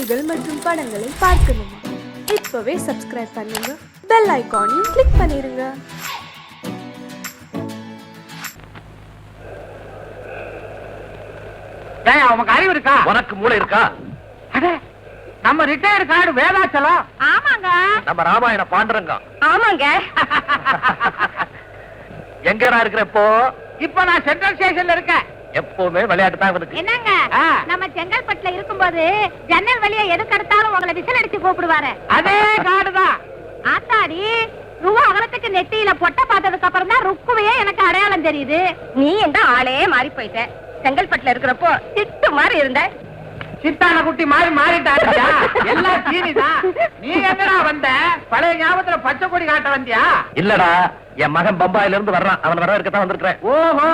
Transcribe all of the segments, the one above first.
செய்திகள் மற்றும் படங்களை பார்க்கணுமா? இப்பவே சப்ஸ்கிரைப் பண்ணுங்க, பெல் ஐகானையும் கிளிக் பண்ணிருங்க. உனக்கு அறிவு இருக்கா? உனக்கு மூளை இருக்கா? நம்ம ரிட்டையர்டு கார்டு வேதாச்சலம். ஆமாங்க. நம்ம ராமாயண பாண்டரங்க. ஆமாங்க. எங்கடா இருக்கிற இப்போ? இப்ப நான் சென்ட்ரல் ஸ்டேஷன்ல இருக்கேன். எப்பவுமே விளையாட்டு தான் இருக்கு. என்னங்க, நம்ம செங்கல்பட்டுல இருக்கும்போது ஜன்னல் வழியா எதுக்கு எடுத்தாலும் உங்களை விசில் அடிச்சு கூப்பிடுவாரு. அதே கார்டு தான். ஆத்தாடி, ரூபா அகலத்துக்கு நெத்தியில பொட்டை பார்த்ததுக்கு அப்புறம் தான் ருக்குவையே எனக்கு அடையாளம் தெரியுது. நீ எந்த ஆளே மாறி போயிட்ட. செங்கல்பட்டுல இருக்கிறப்போ திட்டு மாதிரி இருந்த. சித்தான குட்டி மாறி மாறிட்டாருயா. எல்லாம் சீனிதான். நீ எங்கடா வந்த? பழைய ஞாபகத்துல பச்சை கொடி காட்ட வந்தியா? இல்லடா, என் மகன் பம்பாயில இருந்து வர்றான். அவன் வர இருக்கத்தான் வந்திருக்கிறேன். ஓஹோ,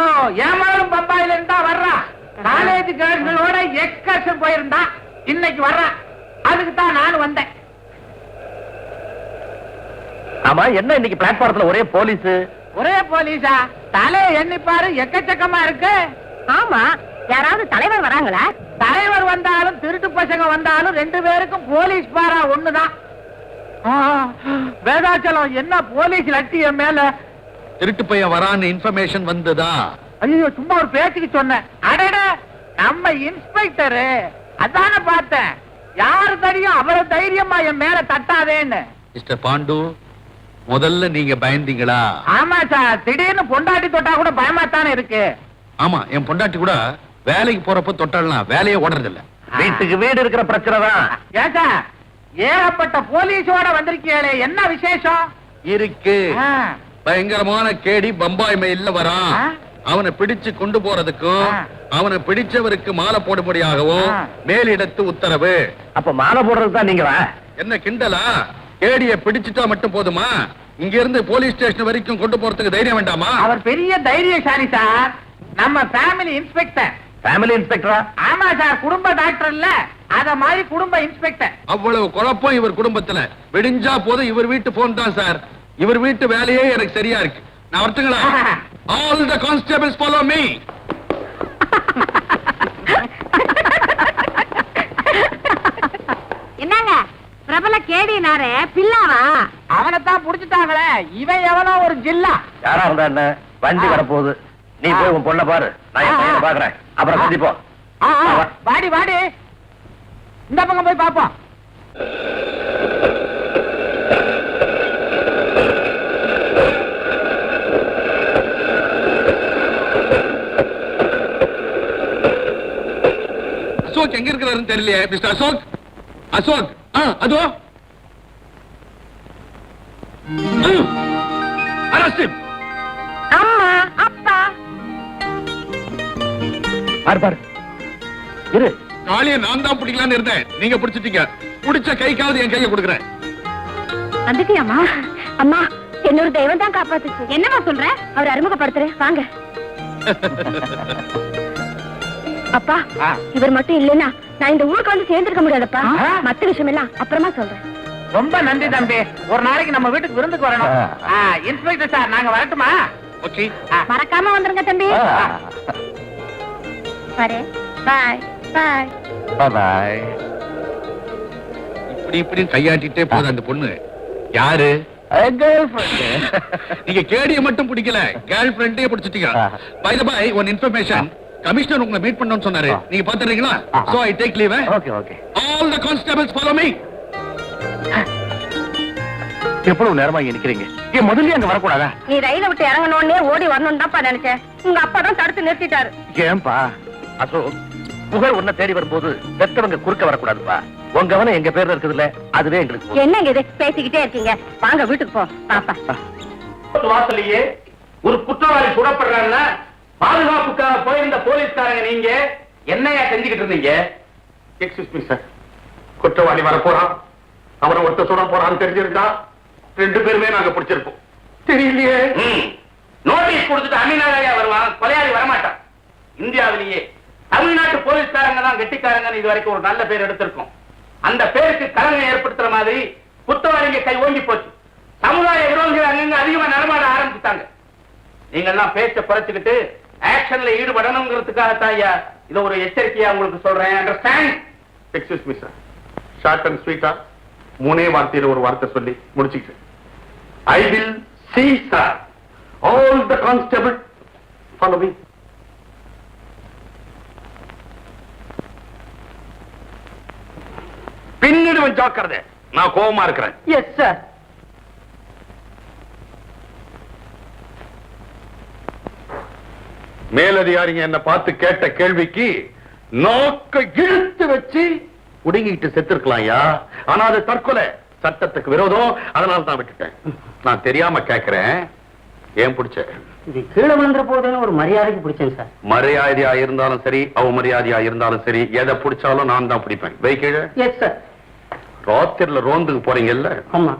என் மகனும் பம்பாயில இருந்தா வர்றான். காலேஜ் கேர்ள்ஸோட எக்ஸ்கர்ஷன் போயிருந்தான். இன்னைக்கு வர்றான். அதுக்கு தான் நானும் வந்தேன். ஆமா, என்ன இன்னைக்கு பிளாட்பாரத்துல ஒரே போலீஸ்? ஒரே போலீஸா? தலையை எண்ணிப்பாரு, எக்கச்சக்கமா இருக்கு. ஆமா, யாராவது தலைவர் வராங்களா? தலைவர் வந்தாலும் திருட்டு பசங்க வந்தாலும் ரெண்டு பேருக்கும் போலீஸ் பாரா ஒண்ணுதான். வேதாச்சலம், என்ன போலீஸ் லட்டிய மேல? திருட்டு பையன் வரான்னு இன்ஃபர்மேஷன் வந்ததா? ஐயோ, சும்மா ஒரு பேச்சுக்கு சொன்னேன். அடட, நம்ம இன்ஸ்பெக்டரு அதான பார்த்தேன். யாரு தெரியும் அவரை தைரியமா என் மேல தட்டாதேன்னு. மிஸ்டர் பாண்டு, முதல்ல நீங்க பயந்தீங்களா? ஆமா சார், திடீர்னு பொண்டாட்டி தொட்டா கூட பயமாத்தானே இருக்கு. ஆமா, என் பொண்டாட்டி கூட வேலைக்கு போறப்ப தொட்டாலாம் வேலையே ஓடுறது இல்ல. வீட்டுக்கு வீடு இருக்கிற பிரச்சனை தான். ஏன் சார், ஏகப்பட்ட போலீஸோட வந்திருக்கீங்களே, என்ன விசேஷம் இருக்கு. பயங்கரமான கேடி பம்பாய் மெயில்ல வரான். அவனை பிடிச்சு கொண்டு போறதுக்கும் அவனை பிடிச்சவருக்கு மாலை போடும்படியாகவும் மேலிடத்து உத்தரவு. அப்ப மாலை போடுறது தான் நீங்களா? என்ன கிண்டலா? கேடிய பிடிச்சிட்டா மட்டும் போதுமா? இங்க இருந்து போலீஸ் ஸ்டேஷன் வரைக்கும் கொண்டு போறதுக்கு தைரியம் வேண்டாமா? அவர் பெரிய தைரியசாலி சார். நம்ம ஃபேமிலி இன்ஸ்பெக்டர். ஃபேமிலி இன்ஸ்பெக்டரா? ஆமா சார், குடும்ப டாக்டர் இல்ல, அத மாதிரி குடும்ப இன்ஸ்பெக்டர். அவ்வளவு குழப்பம் இவர் குடும்பத்துல. விடிஞ்சா போது இவர் வீட்டு போன் தான் சார். இவர் வீட்டு வேலையே எனக்கு சரியா இருக்கு. நான் வரட்டுங்களா? All the constables follow me. என்னங்க, பிரபல கேடினாரே பில்லாவா? அவனைத்தான் புடிச்சுட்டாங்களே. இவன் எவனோ ஒரு ஜில்லா. யாரா இருந்தா என்ன? வண்டி வரப்போகுது. நீ போய் உன் பொண்ண பாரு, நான் என் பையனை பாக்குறேன். அப்புறம் சந்திப்போம். வாடி வாடி, இந்த பக்கம் போய் பாப்போம். அசோக் எங்க இருக்கிறாருன்னு தெரியலையே. மிஸ்டர் அசோக், அசோக், அதோ அரஸ்ட். அம்மா, அப்பா. பாரு பாரு, இரு. காளிய நான் தான் பிடிக்கலான்னு இருந்தேன், நீங்க பிடிச்சிட்டீங்க. பிடிச்ச கைக்காவது என் கையை கொடுக்குறேன். வந்துட்டியாமா? அம்மா, என்னோட தெய்வம் தான் காப்பாத்துச்சு. என்னமா சொல்ற? அவர் அறிமுகப்படுத்துறேன், வாங்க. அப்பா, இவர் மட்டும் இல்லைன்னா நான் இந்த ஊருக்கு வந்து சேர்ந்திருக்க முடியாதப்பா. மத்த விஷயம் எல்லாம் அப்புறமா சொல்றேன். ரொம்ப நன்றி தம்பி. ஒரு நாளைக்கு நம்ம வீட்டுக்கு விருந்துக்கு வரணும். இன்ஸ்பெக்டர் சார், நாங்க வரட்டுமா? ஓகே, மறக்காம வந்துருங்க தம்பி. பாய் பாய் பாய் பாய். இப்படி இப்படி கையாட்டிட்டே போகுது அந்த பொண்ணு. யாரு? நீங்க கேடிய மட்டும் பிடிக்கல, கேர்ள் ஃப்ரெண்டையே பிடிச்சிட்டீங்க. By the by, one information. Commissioner உங்களை மீட் பண்ணணும்னு சொன்னாரு. நீங்க பாத்துறீங்களா? So I take leave. Okay okay. All the constables follow me. எவ்வளவு நேரமா இங்க நிக்கிறீங்க? ஏன் முதல்ல அங்க வரக்கூடாதா? நீ ரயில விட்டு இறங்கணும்னே ஓடி வரணும் தான்ப்பா நினைச்சேன். உங்க அப்பா தான் தடுத்து நிறுத்திட்டாரு. ஏன்பா? அசோக், புகழ் உன்னை தேடி வரும்போது பெத்தவங்க குறுக்க வரக்கூடாதுப்பா. உங்க கவனம் எங்க பேர்ல இருக்குதுல்ல, அதுவே எங்களுக்கு. என்னங்க இது பேசிக்கிட்டே இருக்கீங்க? வாங்க வீட்டுக்கு போ. பாப்பா வாசலையே ஒரு குற்றவாளி சுடப்படுறான்னா பாதுகாப்புக்காக போயிருந்த போலீஸ்காரங்க நீங்க என்னையா செஞ்சுக்கிட்டு இருந்தீங்க? எக்ஸ்கியூஸ் மீ சார், குற்றவாளி வர போறான். அவரை ஒருத்த சுட போறான்னு தெரிஞ்சிருந்தா ரெண்டு பேருமே நாங்க பிடிச்சிருப்போம். தெரியலையே. நோட்டீஸ் கொடுத்துட்டு அமீனாயா வருவான், கொலையாளி வரமாட்டான். இந்தியாவிலேயே தமிழ்நாட்டு போலீஸ்காரங்க தான் கெட்டிக்காரங்க இது வரைக்கும் ஒரு நல்ல பேர் எடுத்திருக்கோம். அந்த பேருக்கு கலங்க ஏற்படுத்துற மாதிரி குற்றவாளிங்க கை ஓங்கி போச்சு. சமுதாய விரோதிகள் அங்கங்க அதிகமா நடமாட ஆரம்பிச்சுட்டாங்க. நீங்க எல்லாம் பேச்ச குறைச்சுக்கிட்டு ஆக்ஷன்ல ஈடுபடணுங்கிறதுக்காக தான் இதை ஒரு எச்சரிக்கையா உங்களுக்கு சொல்றேன். Understand? Excuse me sir, short and ஸ்வீட்டா 3 வார்த்தையில ஒரு வார்த்தை சொல்லி முடிச்சுக்கிட்டு I will see sir all the constable follow me. பின்னிடுவன் ஜாக்கிரதை, நான் கோபமா இருக்கிறேன். Yes sir. மேலதிகாரிங்க என்ன பார்த்து கேட்ட கேள்விக்கு நோக்க இழுத்து வச்சு உடுங்கிட்டு செத்துருக்கலாம்யா. ஆனா அது தற்கொலை, சட்டத்துக்கு விரோதம். அதனால தான் விட்டுட்டேன். நான் தெரியாம கேட்கிறேன், ஏன் பிடிச்ச? இது கீழே விழுந்துற போதுன்னு ஒரு மரியாதைக்கு பிடிச்சேன் சார். மரியாதையா இருந்தாலும் சரி, அவமரியாதையா இருந்தாலும் சரி, எதை பிடிச்சாலும் நான் தான் பிடிப்பேன். வைக்கீழ. Yes sir. ராத்திரில ரோந்துக்கு போறீங்கல்ல, ஆமா.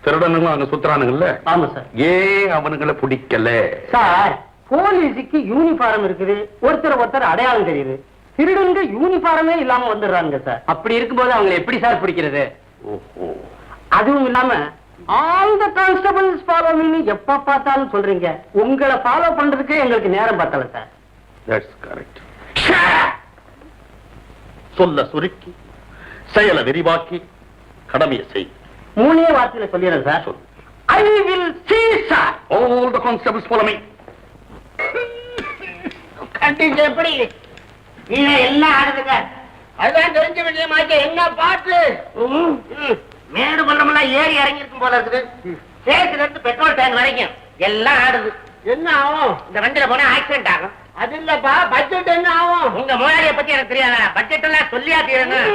திருடனுங்களும் அங்க சுத்துறானுங்கல்ல, ஆமா சார். ஏன் அவனுங்களை பிடிக்கல? சார், போலீஸுக்கு யூனிஃபார்ம் இருக்குது, ஒருத்தர் அடையாளம் தெரியுது. திருடங்க யூனிஃபார்மே இல்லாம வந்துடுறாங்க சார். அப்படி இருக்கும்போது அவங்க எப்படி சார் பிடிக்கிறது? ஓஹோ. அதுவும் இல்லாம all the constables follow me எப்ப பார்த்தாலும் சொல்றீங்க. உங்களை ஃபாலோ பண்றதுக்கு எங்களுக்கு நேரம் பத்தல சார். That's correct. சொல்ல சுருக்கி செயலை விரிவாக்கி கடமையை செய். 3 வார்த்தையில சொல்லிடுறேன் sir. I will see sir all the constables follow me. கண்டிச்சு எப்படி நீங்க எல்லாம் ஆடுதுங்க. அதுதான் தெரிஞ்ச விஷயமாச்சு. என்ன பாட்டு மேடு பள்ளமெல்லாம் ஏறி இறங்கி இருக்கும் போல இருக்குது. ஸ்டேஷன்ல இருந்து பெட்ரோல் டேங்க் வரைக்கும் எல்லாம் ஆடுது. என்ன ஆகும்? இந்த வண்டியில போனா ஆக்சிடென்ட் ஆகும். அது இல்லப்பா, பட்ஜெட் என்ன ஆகும்? உங்க முதலாளிய பத்தி எனக்கு தெரியாதா? பட்ஜெட் எல்லாம் சொல்லியா தீரணும்.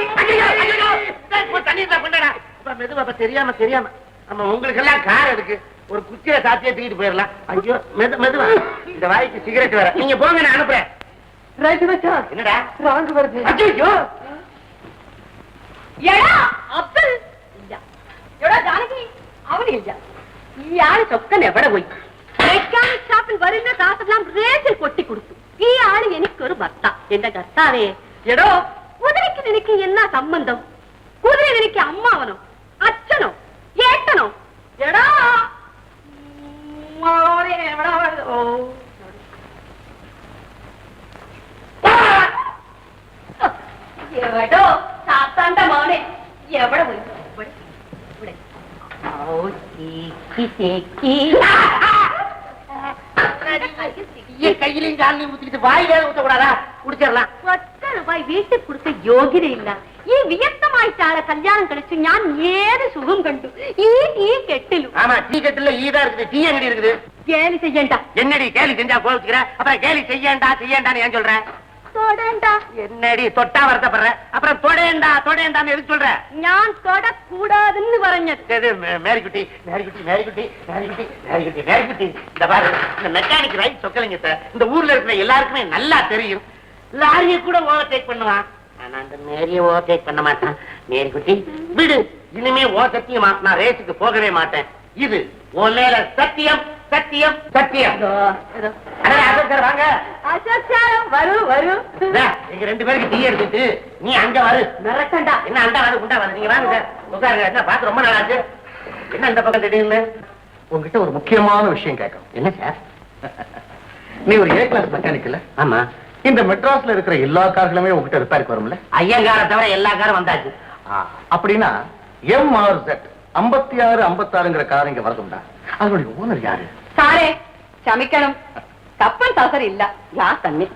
தண்ணீர் கொண்டா மெதுவா தெரியாம நம்ம உங்களுக்கு எல்லாம் கார் இருக்கு, ஒரு குச்சியை சாத்தியே தூக்கிட்டு போயிடலாம். ஐயோ மெதுவா, இந்த வாய்க்கு சிகரெட் வேற. நீங்க போங்க, நான் அனுப்புறேன். என்னடா ராங்கு வருது? ஐயோ எடா அப்துல் எடா ஜானகி அவனி இல்ல ഈ ആള് ചൊക്കൻ എവിടെ പോയി? മെക്കാനിക് ഷാപ്പിൽ വരുന്ന കാശെല്ലാം റേറ്റിൽ കൊട്ടി കൊടുത്തു. ഈ ആള് എനിക്കൊരു ഭർത്ത. എന്റെ കർത്താവേ, എടോ കുതിരയ്ക്ക് നിനക്ക് എന്നാ സംബന്ധം? കുതിര നിനക്ക് അമ്മാവനോ അച്ഛനോ ഏട്ടനോ? എടാ എവിടോ ചാത്താന്റെ മോനെ എവിടെ പോയി? கையிலையும் காலையும் ஊத்திக்கிட்டு வாய் வேலை ஊத்தக்கூடாதா? குடிச்சிடலாம். ഒറ്റ രൂപായി വീട്ടിൽ കൊടുത്ത യോഗ്യതയില്ല. ഈ വിയക്തമായിട്ടാണ് കല്യാണം കഴിച്ചു. ഞാൻ ഏത് സുഖം കണ്ടു ഈ കെട്ടിലും. ஆமா, டீ கட்டில ஈதா இருக்குது. டீ எங்கடி இருக்குது? கேலி செய்யண்டா. என்னடி கேலி செஞ்சா கோவிச்சுக்கிற? அப்புறம் கேலி செய்யண்டான்னு ஏன் சொல்ற? தொடண்டா. என்னடி தொட்டா வருத்தப்படுற? அப்புறம் தொடேண்டான்னு எதுக்கு சொல்ற? ഞാൻ തൊടக்கூடாதுன்னு പറഞ്ഞത്. மேரிக்குட்டி இந்த பாரு, இந்த மெக்கானிக் ரைட் சொக்கலைங்க சார். இந்த ஊர்ல இருக்கிற எல்லாருக்குமே நல்லா தெரியும். லாரியை கூட ஓவர்டேக் பண்ணுவான், ஆனா அந்த மேரிய ஓவர்டேக் பண்ண மாட்டான். மேரிக்குட்டி விடு, இனிமே ஓ சத்தியமா நான் ரேஸுக்கு போகவே மாட்டேன். இது உன் மேல சத்தியம். வாங்க, எங்க 2 பேருக்கு டீ எடுத்துட்டு நீ அங்க வரு. மிரட்டண்டா. என்ன அண்டா வந்து குண்டா வந்து? நீங்க வாங்க சார், உட்காருங்க. என்ன பார்த்து ரொம்ப நாள் ஆச்சு. என்ன இந்த பக்கம் திடீர்னு? உங்ககிட்ட ஒரு முக்கியமான விஷயம் கேட்கணும். என்ன சார்? நீ ஒரு A கிளாஸ் மெக்கானிக் இல்ல? ஆமா. இந்த மெட்ராஸ்ல இருக்கிற எல்லா கார்களுமே உங்ககிட்ட ரிப்பேருக்கு வரும்ல? ஐயங்கார தவிர எல்லா காரும் வந்தாச்சு. அப்படின்னா MRZ 56 56ங்கிற கார் இங்க வரதுண்டா? அதனுடைய ஓனர் யாரு? സാറേ ക്ഷമിക്കണം, കപ്പൻ തസറില്ല. ഞാൻ തന്നെ.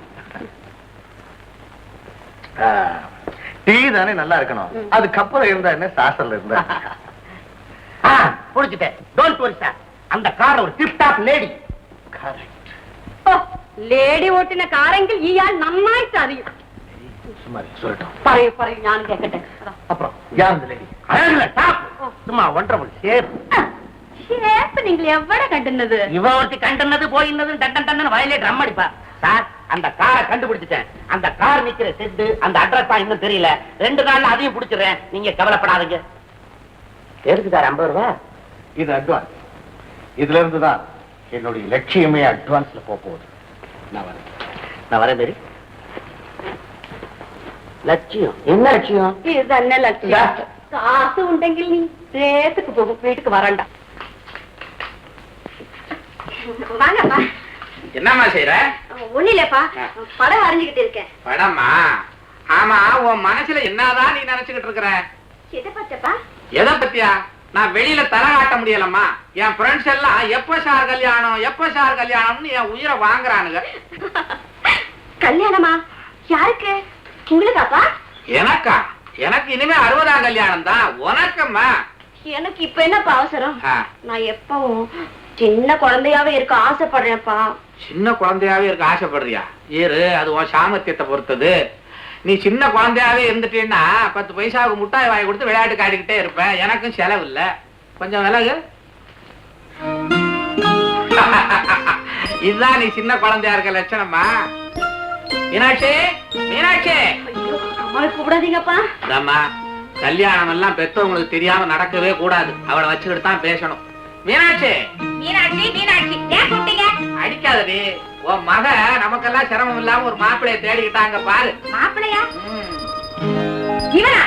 டீ தானே நல்லா இருக்கணும். அதுக்கப்புறம் இருந்தா என்ன, சாசல்ல இருந்தா? புடிச்சிட்டேன். டோன்ட் வரி சார், அந்த கார் ஒரு டிப் டாப் லேடி. ലേഡി ഓട്ടിന കാറെങ്കിൽ ഇയാൾ നന്നായിട്ട് അറിയും. சும்மா சொல்லட்டும். പറയൂ, ഞാൻ കേക്കട്ടെ. அப்புறம் யார் இந்த லேடி? அழகுல டாப், சும்மா ஒன்றரை ஷேப். ஷேப் நீங்கள் எவ்வளவு கண்டுனது? இவ ஒருத்தி கண்டுனது போயின்னது டன் வயலே ட்ரம் அடிப்பா. சார், அந்த காரை கண்டுபிடிச்சிட்டேன். அந்த கார் நிக்கிற செட்டு, அந்த அட்ரஸ் தான் இன்னும் தெரியல. 2 நாள்ல அதையும் பிடிச்சிடுறேன். நீங்க கவலைப்படாதீங்க. எதுக்கு சார் 50 ரூபா? இது அட்வான்ஸ். இதுல இருந்துதான் என்னுடைய லட்சியமே அட்வான்ஸ்ல போகுது. நான் வரேன் மேரி. லட்சியம் என்ன லட்சியம்? இது തന്നെ ലക്ഷ്യം. കാശ് ഉണ്ടെങ്കിൽ നീ ரேஸுக்கு போகும், வீட்டுக்கு வரண்டா. வாங்கப்பா. என்னம்மா செய்யற? ஒண்ணு இல்லப்பா, படம் வரைஞ்சுக்கிட்டு இருக்கேன். படமா? ஆமா, உன் மனசுல என்னதான் நீ நினைச்சுக்கிட்டு இருக்கிற? எதை பத்தப்பா? எதை பத்தியா? நான் வெளியில தலை காட்ட முடியலம்மா. என் ஃப்ரெண்ட்ஸ் எல்லாம் எப்ப சார் கல்யாணம்னு என் உயிரை வாங்குறானுங்க. கல்யாணமா? யாருக்கு? உங்களுக்காப்பா? எனக்கா? எனக்கு இனிமே 60ஆம் கல்யாணம் தான். உனக்கம்மா? எனக்கு இப்ப என்னப்பா அவசரம்? நான் எப்பவும் சின்ன குழந்தையாவே இருக்க ஆசைப்படுறேன்ப்பா. சின்ன குழந்தையாவே இருக்க ஆசைப்படுறியா? ஏறு, அது உன் சாமர்த்தியத்தை பொறுத்தது. நீ சின்ன குழந்தையாவே இருந்துட்டீன்னா 10 பைசாவுக்கு முட்டாய் வாங்கி கொடுத்து விளையாட்டு காட்டிக்கிட்டே இருப்பேன். எனக்கும் செலவு இல்ல. கொஞ்சம் விலகு. இதுதான் நீ சின்ன குழந்தையா இருக்க லட்சணமா? மீனாட்சி, மீனாட்சி, அம்மாவை கூப்பிடாதீங்கப்பா. அதாம்மா, கல்யாணம் எல்லாம் பெத்தவங்களுக்கு தெரியாம நடக்கவே கூடாது. அவளை வச்சுக்கிட்டு தான் பேசணும். மீனாட்சி, மீனாட்சி, மீனாட்சி, ஏன் கூப்பிட்டீங்க? அடிக்காதடி. உன் மக நமக்கெல்லாம் சிரமம் இல்லாம ஒரு மாப்பிள்ளைய தேடிக்கிட்டாங்க பாரு. மாப்பிள்ளையா? இவனா?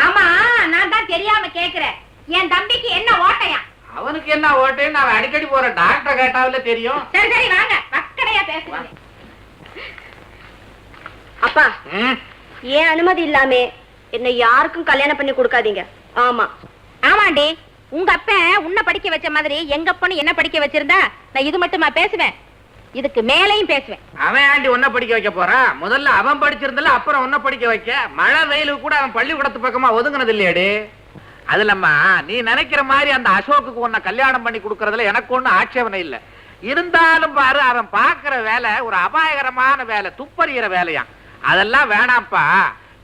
ஆமா, நான் தான் தெரியாம கேக்குறேன். என் தம்பிக்கு என்ன ஓட்டையா? அவனுக்கு என்ன ஓட்டேன்னு அவன் அடிக்கடி போற டாக்டர் கேட்டாவில தெரியும். சரி சரி, வாங்க, பக்கடையா பேசுவாங்க. அப்பா, ஏன் அனுமதி இல்லாம என்ன யாருக்கும் கல்யாணம் பண்ணி கொடுக்காதீங்க. ஆமா ஆமாண்டி, உங்க அப்ப உன்னை படிக்க வச்ச மாதிரி எங்க அப்பனு என்ன படிக்க வச்சிருந்தா நான் இது மட்டுமா பேசுவேன், இதுக்கு மேலையும் பேசுவேன். அவன் ஆண்டி உன்ன படிக்க வைக்க போறான். முதல்ல அவன் படிச்சிருந்தல, அப்புறம் உன்ன படிக்க வைக்க. மழை வெயிலுக்கு கூட அவன் பள்ளிக்கூடத்து பக்கமா ஒதுங்கினது இல்லையாடி. அதுலம்மா, நீ நினைக்கிற மாதிரி அந்த அசோக்குக்கு உன்னை கல்யாணம் பண்ணி கொடுக்கறதுல எனக்கு ஒண்ணும் ஆட்சேபனை இல்லை. இருந்தாலும் பாரு, அவன் பாக்குற வேலை ஒரு அபாயகரமான வேலை, துப்பறிகிற வேலையா. அதெல்லாம் வேணாம்ப்பா.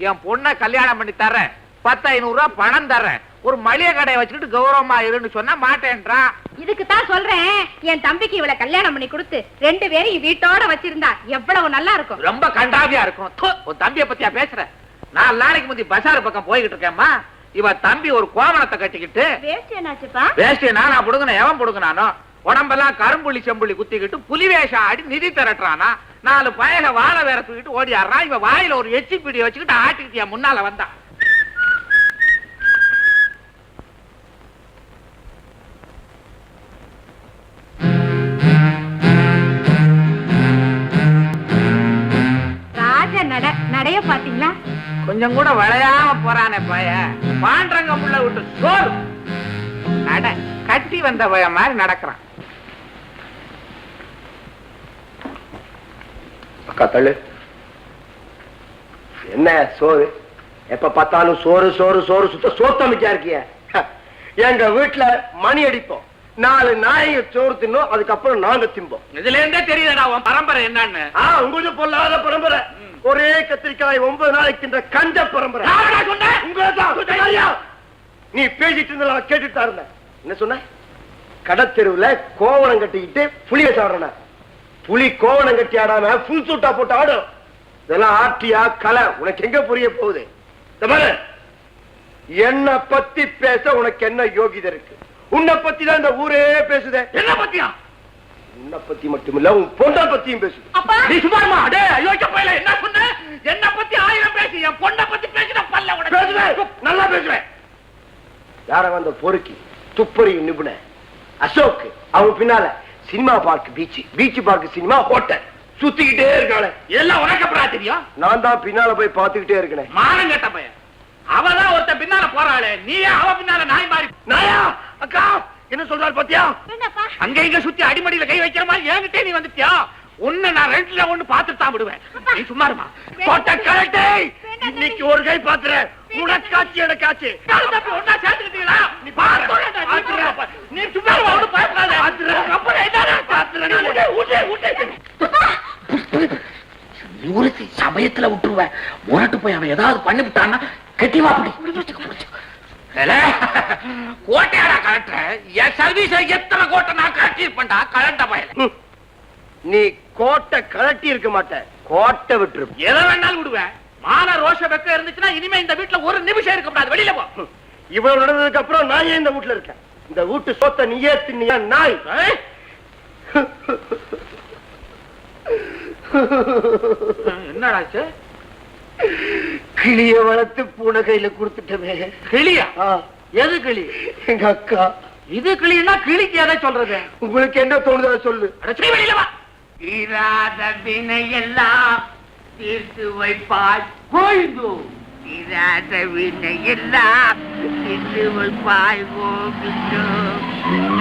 என் பொண்ணை கல்யாணம் பண்ணி தர்றேன், 10,500 ரூபாய் பணம் தர்றேன், ஒரு மளிகை கடையை வச்சுக்கிட்டு கௌரவமா இருன்னு சொன்னா மாட்டேன்றான். இதுக்கு தான் சொல்றேன், என் தம்பிக்கு இவளை கல்யாணம் பண்ணி கொடுத்து 2 பேரும் வீட்டோட வச்சிருந்தா எவ்வளவு நல்லா இருக்கும். ரொம்ப கண்டாவியா இருக்கும். உன் தம்பிய பத்தியா பேசுற? 4 நாளைக்கு முந்தி பசார் பக்கம் போய்கிட்டு இருக்கேம்மா. இவ தம்பி ஒரு கோவணத்தை கட்டிக்கிட்டு, வேஷ்டி என்னாச்சுப்பா? வேஷ்டி நானா புடுங்கின, எவன் புடுங்கினானோ, உடம்பெல்லாம் கரும்புள்ளி செம்புள்ளி குத்திக்கிட்டு புலி வேஷம் ஆடி நிதி திரட்டுறானா. 4 பயக வாழை வேற தூக்கிட்டு ஓடி ஆடுறான். இவ வாயில ஒரு எச்சி பிடி வச்சுக்கிட்டு ஆட்டிக்கிட்டியா முன்னால வந்தா. ராஜ நடைய பாத்தீங்களா? கொஞ்சம் கூட விளையாம போறானே பய. பாண்டரங்க முள்ள விட்டு சோறு நட கட்டி வந்த பய மாதிரி நடக்கிறான். அக்கா தள்ளு. என்ன சோறு? எப்ப பார்த்தாலும் சோறு சோறு சோறு, சுத்த சோத்தமிக்கா இருக்கிய. எங்க வீட்டுல மணி அடிப்போம், 4 நாயங்க சோறு தின்னோம், அதுக்கப்புறம் நாங்க திம்போம். இதுல இருந்தே தெரியுதுடா உன் பரம்பரை என்னன்னு. உங்களுக்கு பொல்லாத பரம்பரை. ஒரே கத்திரிக்காய் 9 நாளைக்கு தின்ற கஞ்ச பரம்பரை. நீ பேசிட்டு இருந்தா கேட்டுட்டு தான் இருந்தேன். என்ன சொன்ன? கடத்தெருவுல கோவணம் கட்டிக்கிட்டு புளிய சாடுறன. புலி கோவணம் கட்டி ஆடாம புல் சூட்டா போட்டு ஆடும். இதெல்லாம் ஆட்டியா கலை? உனக்கு எங்க புரிய போகுது? என்ன பத்தி பேச உனக்கு என்ன யோகிதை இருக்கு? உன்னை பத்தி தான் இந்த ஊரே பேசுதே. என்ன பத்தியா? உன்னை பத்தி மட்டுமில்ல, உன் பொண்ணை பத்தியும் பேசுது. நீ சும்மா டே அயோக்கிய பையல, என்ன சொன்ன? என்ன பத்தி 1000 பேசி, என் பொண்ணை பத்தி பேசினா பல்ல உடைச்சு பேசுவேன், நல்லா பேசுவேன். யார வந்த பொறுக்கி துப்பறி நிபுண அசோக், அவன் பின்னால cinema park, beach park, cinema hotel சுத்திக்கிட்டே இருக்காளே. எல்லாம் உனக்கு அப்புறம் தெரியும். நான் தான் பின்னால போய் பாத்துக்கிட்டே இருக்கேன். மானம் கெட்ட பையன். அவதான் ஒருத்த பின்னால போறாளே, நீ அவ பின்னால நாய் மாறி. நாயா அக்கா என்ன சொல்றாரு பாத்தியா? அங்க இங்க சுத்தி அடிமடியில கை வைக்கிற மாதிரி என்கிட்ட நீ வந்துட்டியா? உன்னை நான் 2ல 1 பார்த்துட்டு தான் விடுவேன். நீ சும்மா இருமா. போட்ட கரெக்டே. இன்னைக்கு ஒரு கை பாத்துறேன், உனக்காச்சு எனக்காச்சு. ஒன்னா சேர்த்துக்கிட்டீங்களா? நீ பாரு. நீ சும்மா இருமா, ஒண்ணு பயப்படாத. அப்புறம் என்ன பாத்துறேன். நூறுத்தி சமயத்துல விட்டுருவேன். முரட்டு போய் அவன் ஏதாவது பண்ணி விட்டான்னா கெட்டிவா அப்படி கோட்டையாடா கலெக்டர். என் சர்வீஸ் எத்தனை கோட்டை நான் கலட்டிருப்பேன்டா கலண்ட பயல். நீ கோட்டை கலட்டி இருக்க மாட்ட, கோட்டை விட்டுரு. எதை வேணாலும் விடுவேன். மான ரோஷ வெக்க இருந்துச்சுன்னா இனிமே இந்த வீட்டுல ஒரு நிமிஷம் இருக்க கூடாது. வெளியில போ. இவ்வளவு நடந்ததுக்கு அப்புறம் நான் ஏன் இந்த வீட்டுல இருக்கேன்? இந்த வீட்டு சொத்தை நீயே தின்னியா நாய்? என்னடாச்சு? கிளிய வளர்த்து பூனை கையில கொடுத்துட்டவே. கிளியா? எது கிளி? எங்க அக்கா. இது கிளின்னா கிளிக்கு எதை சொல்றது? உங்களுக்கு என்ன தோணுதோ சொல்லு. வெளியில வா. தீராத வினை எல்லாம் தீர்த்து வைப்பாய் கோயிந்து. எல்லாம் இன்று பாய் போகின்றோம்.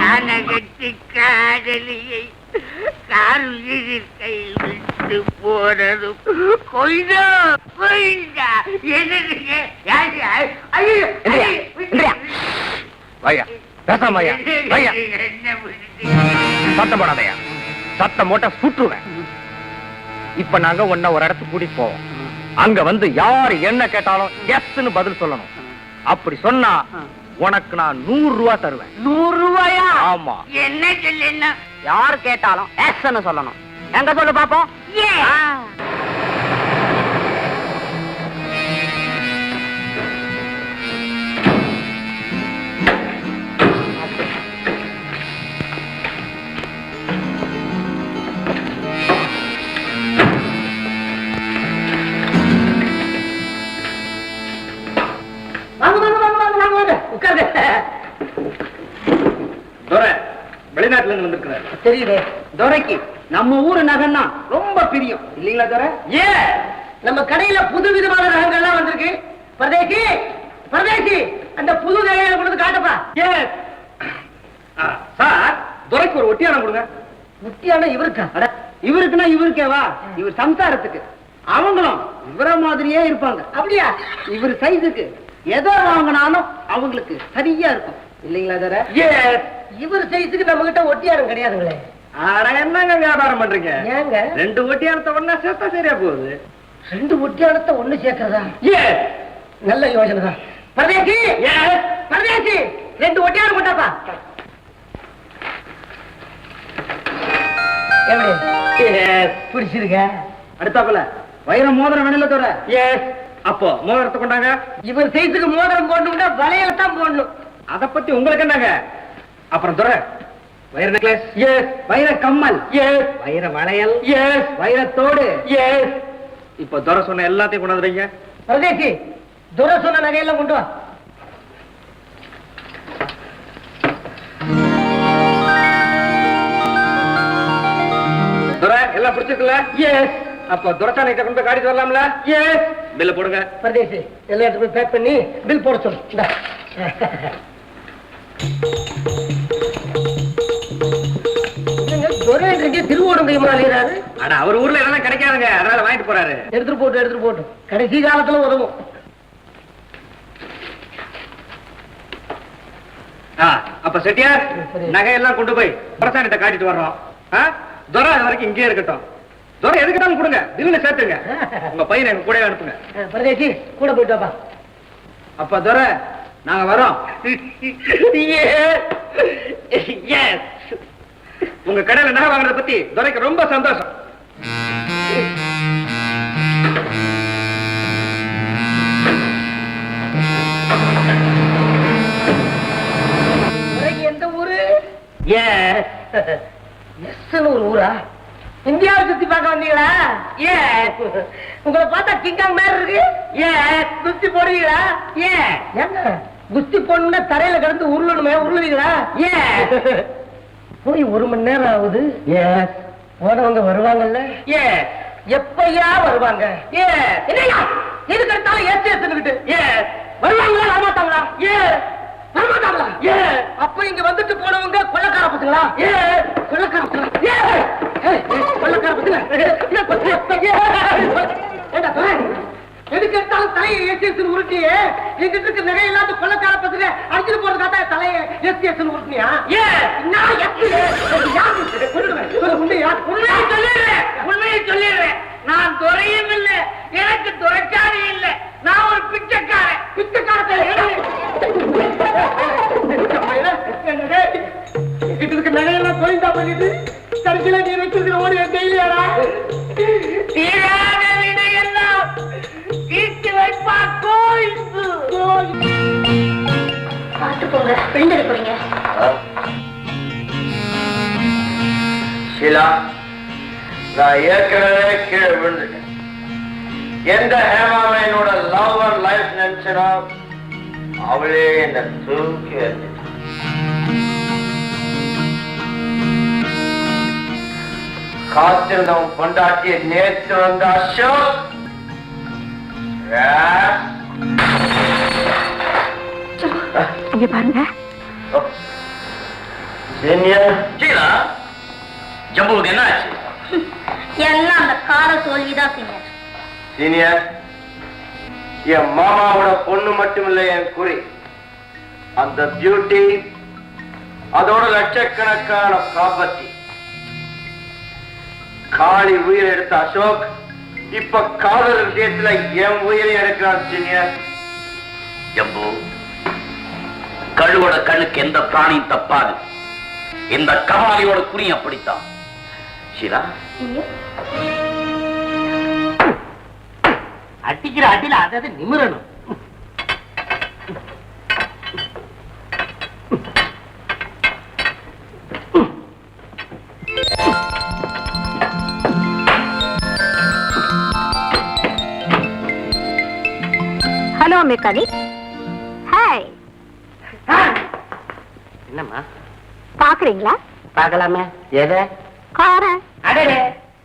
கனகட்டி காதலியை காருயிர் கை விட்டு போனதும் கொய்தோ கொய்தா எதுக்கு வையா பேசாம வையா வையா சத்தம் போடாதையா சத்தம் போட்ட சுற்றுவேன். இப்ப நாங்க உன்ன ஒரு இடத்துக்கு கூட்டிட்டு போவோம். அங்க வந்து யாரு என்ன கேட்டாலும் எஸ்ன்னு பதில் சொல்லணும். அப்படி சொன்னா உனக்கு நான் 100 ரூபாய் தருவேன். 100 ரூபாயா? ஆமா. என்ன சொல்ல? யாரு கேட்டாலும் எஸ்ன்னு சொல்லணும். எங்க சொல்லு பாப்போம். வெளிநாட்டுல இருந்து வந்திருக்கிறார். தெரியுது. துரைக்கு நம்ம ஊரு நகைன்னா ரொம்ப பிரியம் இல்லீங்களா துரை? நம்ம கடையில புது விதமான நகைகள்லாம் வந்திருக்கு. பரதேசி பரதேசி அந்த புது நகைகளை கொண்டு காட்டப்பா. சார், துரைக்கு ஒரு ஒட்டியானம் கொடுங்க. ஒட்டியானம் இவருக்கா? இவருக்குன்னா இவருக்கேவா? இவர் சம்சாரத்துக்கு. அவங்களும் இவர மாதிரியே இருப்பாங்க. அப்படியா? இவர் சைஸுக்கு எதை வாங்கினாலும் அவங்களுக்கு சரியா இருக்கும் இல்லீங்களா துரை? இவர் சைஸுக்கு நம்ம கிட்ட ஒட்டியானம் கிடையாதுங்களே. என்னங்க வியாபாரம் பண்றீங்க? ஏங்க 2 ஒட்டியானத்தை ஒண்ணா சேர்த்தா சரியா போகுது. 2 ஒட்டியானத்தை ஒண்ணு சேர்க்கிறதா? நல்ல யோசனை தான். பரதேசி பரதேசி 2 ஒட்டியானம் கொண்டாப்பா. பிடிச்சிருக்க? அடுத்தாப்புல வைர மோதிரம் வேணும்ல தோற? அப்போ மோதிரத்தை கொண்டாங்க. இவர் சைஸுக்கு மோதிரம் போடணும்னா வளையல தான் போடணும். அத பத்தி உங்களுக்கு என்னங்க? அப்புறம் துரை வைர நெக்லஸ், வைர கம்மல், வைர வளையல், வைரத்தோடு. இப்ப துரை சொன்ன எல்லாத்தையும் கொண்டாந்துறீங்க. பரதேசி துரை சொன்ன நகையெல்லாம் கொண்டு வா. துரை எல்லாம் பிடிச்சிருக்குல்ல? அப்ப துரைச்சானை கொண்டு போய் காட்டிட்டு வரலாம்ல? பில்ல போடுங்க. பரதேசி எல்லா இடத்துக்கும் பேக் பண்ணி பில் போட சொல்லு. திருவோடுங்கிறாரு. ஆனா அவர் ஊர்ல எல்லாம் கிடைக்காதுங்க, அதனால வாங்கிட்டு போறாரு. எடுத்துட்டு போட்டு கடைசி காலத்துல உதவும். அப்ப செட்டியார் நகையெல்லாம் கொண்டு போய் பிரசானிட்ட காட்டிட்டு வர்றோம். துரை அது வரைக்கும் இங்கே இருக்கட்டும். துரை எதுக்கிட்டாலும் கொடுங்க, தில்லுல சேர்த்துங்க. உங்க பையனை எங்க கூட அனுப்புங்க. பரதேசி கூட போயிட்டு வாப்பா. அப்ப துரை நாங்க வரோம். உங்க கடையில நகை வாங்குறத பத்தி துரைக்கு ரொம்ப சந்தோஷம். எந்த ஊரு? ஒரு ஊரா? இந்தியாவை சுத்தி பார்க்க வந்தீங்களா? உங்களை பார்த்தா கிங்காங் மாதிரி இருக்கு. குஸ்தி போடுவீங்களா? ஏங்க குஸ்தி போடணும்னா தரையில கிடந்து உருளணுமே, உருளுவீங்களா? போய் 1 மணி நேரம் ஆகுது. போனவங்க வருவாங்கல்ல? எப்பயா வருவாங்க? எதுக்கு எடுத்தாலும் ஏத்துக்கிட்டு வருவாங்களா வரமாட்டாங்களா? வரமாட்டாங்களா? அப்ப இங்க வந்துட்டு போனவங்க கொள்ளக்கார பசங்களா? கொள்ளக்கார பசங்களா? கொள்ளக்கார பசங்களா? எதுக்கு எடுத்தாலும் தலையை எஸ்எஸ் உருட்டியே எங்கிட்ட இருக்க நகை இல்லாத கொள்ளக்கார பசங்க அடிச்சுட்டு போறதுக்காக தலையை எஸ்எஸ் உருட்டியா? உண்மையை சொல்லிடுறேன். நான் துறையும் இல்லை, எனக்கு துறைச்சாரி இல்லை. நான் ஒரு பிச்சைக்காரன். நகையெல்லாம் போயிட்டா பண்ணிட்டு கடைசியில நீ வச்சிருக்கிற ஓடி டெய்லியாரா? தீராத வினையெல்லாம் தீர்த்து வைப்பா கோயில்பு. பார்த்து போங்க, பெண்டு போறீங்க. ஷீலா, நான் ஏற்கனவே கீழே விழுந்துட்டேன். எந்த ஹேமாவை என்னோட லவ் அண்ட் லைஃப் நினைச்சனா அவளே என்ன தூக்கி எறிஞ்சிட்டான். காத்திருந்தவன் பொண்டாட்டிய நேற்று வந்த அசோக் இங்க பாருங்க. சீலா, ஜம்புவுக்கு என்ன ஆச்சு? எல்லாம் அந்த கால தோல்விதான் சீனியர். சீனியர், என் மாமாவோட பொண்ணு மட்டுமில்லை என் குறி. அந்த பியூட்டி, அதோட லட்சக்கணக்கான ப்ராப்பர்ட்டி. காளி உயிரை எடுத்த அசோக் இப்ப காதல் விஷயத்துல என் உயிரை எடுக்கிறான் சீனியர். ஜம்பு, கழுவோட கண்ணுக்கு எந்த பிராணியும் தப்பாது. இந்த கபாலியோட குறி அப்படித்தான். ஷீலா, அடிக்கிற அடியில அதாவது நிமிரணும். Hello mechanic. ஹாய். என்னம்மா பாக்குறீங்களா? பார்க்கலாமே. எதை? கார. அடே,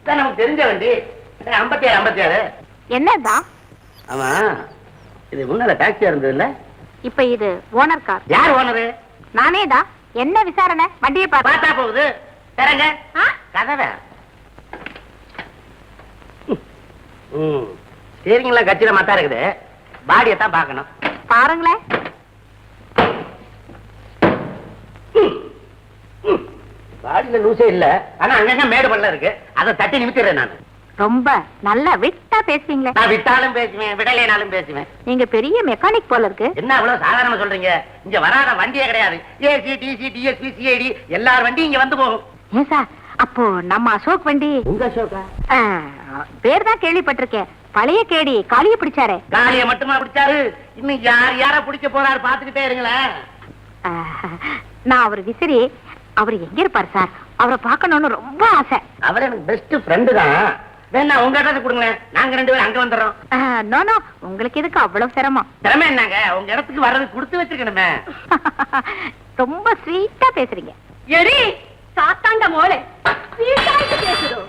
நமக்கு தெரிஞ்ச வண்டி 57. என்னதான்? ஆமா, இது முன்னால டாக்ஸியா இருந்தது இல்ல? இப்ப இது ஓனர் கார். யார் ஓனரு? நானே தான். என்ன விசாரணை? வண்டியை பார்த்தா போகுது. தரங்க கதவை. சரிங்களா, கச்சிதமா தான் இருக்குது. பாடியை தான் பார்க்கணும். பாருங்களேன். பாடியில லூசே இல்ல, ஆனா அங்கங்க மேடு பள்ள இருக்கு. அதை தட்டி நிமித்திடுறேன் நான். ரொம்ப நல்லா விட்டா பேசுவீங்களே. நான் விட்டாலும் பேசுவேன், விடலைனாலும் பேசுவேன். நீங்க பெரிய மெக்கானிக் போல இருக்கு. என்ன அவ்வளவு சாதாரணமா சொல்றீங்க? இங்க வராத வண்டியே கிடையாது. ஏசி, டிசி, டிஎஸ்பி, சிஐடி எல்லார் வண்டியும் இங்க வந்து போகும். ஏன் சார், அப்போ நம்ம அசோக் வண்டி? உங்க அசோகா? பேர் தான் கேள்விப்பட்டிருக்கேன். பழைய கேடி காளிய பிடிச்சாரே. காளிய மட்டுமா பிடிச்சாரு? இன்னும் யார பிடிக்க போறாரு பாத்துக்கிட்டே இருங்களேன். நான் அவர் விசிறி. அவர் எங்க இருப்பாரு சார்? அவரை பார்க்கணும்னு ரொம்ப ஆசை. அவர் எனக்கு பெஸ்ட் ஃப்ரெண்டு தான். வேணா உங்க இடத்துல கொடுங்களேன், நாங்க 2 பேரும் அங்க வந்துடுறோம். நோ நோ, உங்களுக்கு எதுக்கு அவ்வளவு சிரமம்? திறமை என்னங்க, உங்க இடத்துக்கு வர்றது கொடுத்து வச்சிருக்கணுமே. ரொம்ப ஸ்வீட்டா பேசுறீங்க. எடி சாத்தாண்ட மோளே, ஸ்வீட்டாயிட்டு பேசுதோ.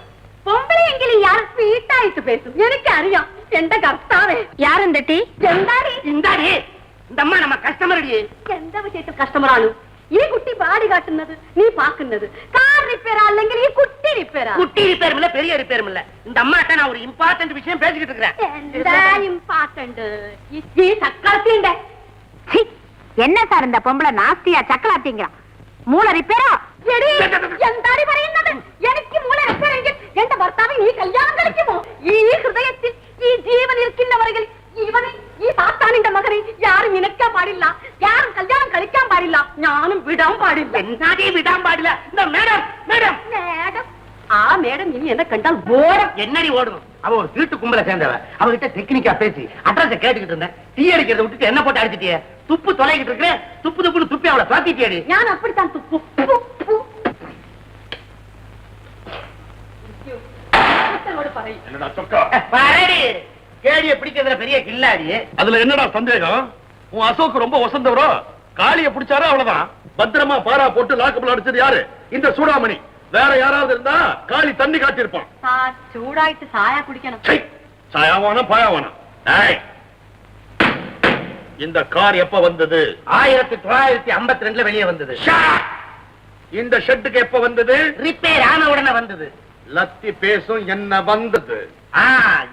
பொம்பளை எங்கிலும் யாரு ஸ்வீட்டாயிட்டு பேசும் எனக்கு அறியாம். எந்த கர்த்தாவே யார் இந்த டீ? எந்தாடி இந்தாடி, இந்த அம்மா நம்ம கஸ்டமர் அடி. எந்த விஷயத்தில் கஷ்டமரானு? ഈ കുട്ടി ബാടി കാട്ടുന്നത് നീ പാക്കുന്നത് കാർ റിപ്പയർ അല്ലെങ്കിൽ ഈ കുട്ടി റിപ്പയർ குட்டி ரிப்பேரும் இல்ல, பெரிய ரிப்பேரும் இல்ல. இந்த அம்மாட்ட நான் ஒரு இம்பார்ட்டன்ட் விஷயம் பேசிக்கிட்டு இருக்கிறேன். എന്താ ഇംപോർട്ടന്റ് ഈ ചക്കളത്തിന്റെ என்ன சார் இந்த பொம்பளை நாஸ்தியா சக்கலாத்திங்க? மூளை ரிப்பேரா? എന്താണ് പറയുന്നത്? എനിക്ക് മൂല റിപ്പയർ എങ്കിൽ എന്റെ ഭർത്താവ് നീ കല്യാണം കഴിക്കുമോ? ഈ ഹൃദയത്തിൽ ഈ ജീവൻ ഇരിക്കുന്നവരെങ്കിൽ ഇവനെ ഈ സാത്താനിന്റെ മകനെ யாரும் நினைக்க பாடிല്ല, யாரும் கல்யாணம் கழிക്കാൻ பாடிല്ല, ഞാനും വിടാൻ പാടില്ല. என்னடி விடாம பாடல? இந்த மேடம் மேடம் மேடம் ஆ மேடம் இனி என்ன கண்டால் ஓடும். என்னடி ஓடணும்? அவ ஒரு திருட்டு கும்பல சேர்ந்தவ. அவகிட்ட டெக்னிக்கா பேசி அட்ரஸ் கேட்டுக்கிட்டு இருந்தேன். டீ அடிக்கிறத விட்டுட்டு என்ன போட்டு அடிச்சிட்டியே? துப்பு தொலைகிட்டு இருக்கிறேன். துப்பு துப்புன்னு துப்பி அவளை பாத்திட்டியடி. ഞാൻ அப்படித்தான் துப்பு என்னடா சொக்கா, பாரடி, கேடிய பிடிக்கிறதுல பெரிய கில்லாடி. அதுல என்னடா சந்தேகம்? உன் அசோக் ரொம்ப வசந்தவரோ? காளிய பிடிச்சாரோ அவ்வளவுதான். பத்திரமா பாரா போட்டு லாக்கப்ல அடிச்சது யாரு? இந்த சூடாமணி. வேற யாராவது இருந்தா காளி தண்ணி காட்டியிருப்பான். ചൂടായിട്ട് ചായ കുടിക്കണം. சாயாவானா பாயாவானா? இந்த கார் எப்ப வந்தது? 1952ல வெளியே வந்தது. இந்த ஷெட்டுக்கு எப்ப வந்தது? ரிப்பேர் ஆன உடனே வந்தது. லத்தி பேசும் என்ன வந்தது?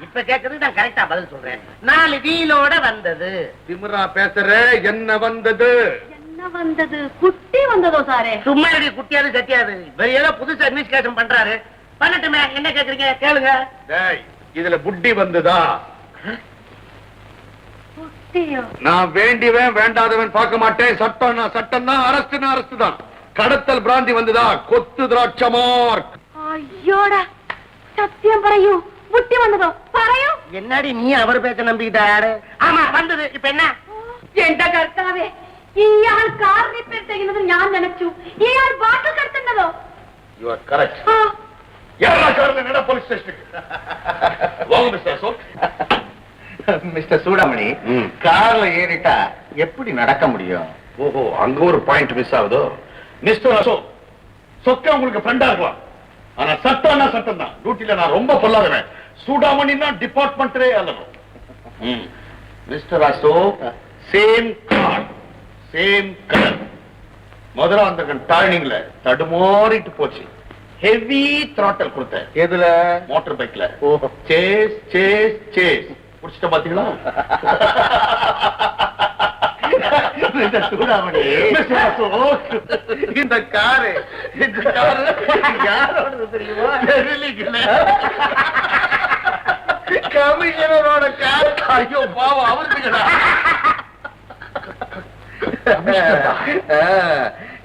இப்ப கேக்குறது நான் கரெக்டா பதில் சொல்றேன். 4 வீலோட வந்தது. திமிரா பேசுற, என்ன வந்தது? என்ன வந்தது? குட்டி வந்ததோ சாரே? சும்மா இப்படி குட்டியாது சட்டியாது. வேற ஏதோ புதுசா இன்வெஸ்டிகேஷன் பண்றாரு. பண்ணட்டுமே, என்ன கேக்குறீங்க கேளுங்க. டேய், இதுல புட்டி வந்ததா? குட்டியோ? நான் வேண்டியவன் வேண்டாதவன் பார்க்க மாட்டேன். சட்டம்னா சட்டம் தான், அரஸ்ட்னா அரஸ்ட் தான். கடத்தல் பிராந்தி வந்ததா? கொத்து திராட்சமார். അയ്യോടാ, സത്യം പറയൂ. കുട്ടി വന്നതോ? പറയൂ. என்னடி நீ அவர் பேச்ச நம்பிக்கிட்டாரு? ஆமா வந்தது. இப்ப என்ன? എന്റെ കർത്താവേ, ഇയാൾ കാർ റിപ്പയർ ചെയ്യുന്നത് ഞാൻ നനച്ചു. ഇയാൾ ബാട്ടിൽ കടത്തുന്നതോ? You are correct. யாரா கார்ல நட போலீஸ் ஸ்டேஷனுக்கு. வாங்க மிஸ்டர் அசோக். மிஸ்டர் சூடாமணி, கார்ல ஏறிட்டா எப்படி நடக்க முடியும்? ஓஹோ, அங்க ஒரு பாயிண்ட் மிஸ் ஆகுதோ? மிஸ்டர் அசோக், சொக்க உங்களுக்கு ஃப்ரெண்டா இருக்கலாம். ஆனா சட்டம்னா சட்டம் தான். டியூட்டில நான் ரொம்ப பொல்லாதவன். சூடாமணின்னா டிபார்ட்மெண்டே அல்லணும். Mister Ashok, same car, same colour. முதல்ல அந்த டர்னிங்ல தடுமாறிட்டு போச்சு. ஹெவி த்ராட்டல் கொடுத்தேன். எதுல? மோட்டார் பைக்ல. சேஸ் சேஸ் சேஸ் புடிச்சிட்ட பாத்தீங்களா? இந்த காரு யாரோட தெரியுமா? கமிஷனரோட கார். ஐயோ பாவம், அவருக்கு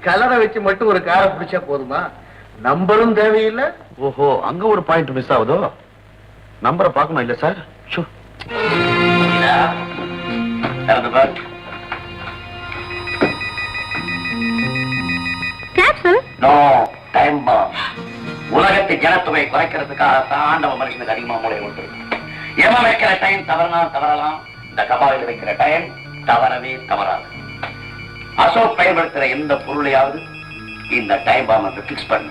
கலரை வச்சு மட்டும் ஒரு காரை பிடிச்சா போதுமா? நம்பரும் தேவையில்லை. ஓஹோ, அங்க ஒரு பாயிண்ட் மிஸ் ஆகுதோ. நம்பரை பார்க்கணும் இல்ல சார்? உலகத்து ஜனத்தொகை குறைக்கிறதுக்காக ஆண்டவ மனுஷனுக்கு அதிகமா மூளை கொடுத்துருக்கு. எவன் வைக்கிற டைம் தவறுனா தவறலாம், இந்த கபாலில் வைக்கிற டைம் தவறவே தவறாது. அசோக் பயன்படுத்துற எந்த பொருளையாவது இந்த டைம் பாம் பிக்ஸ் பண்ண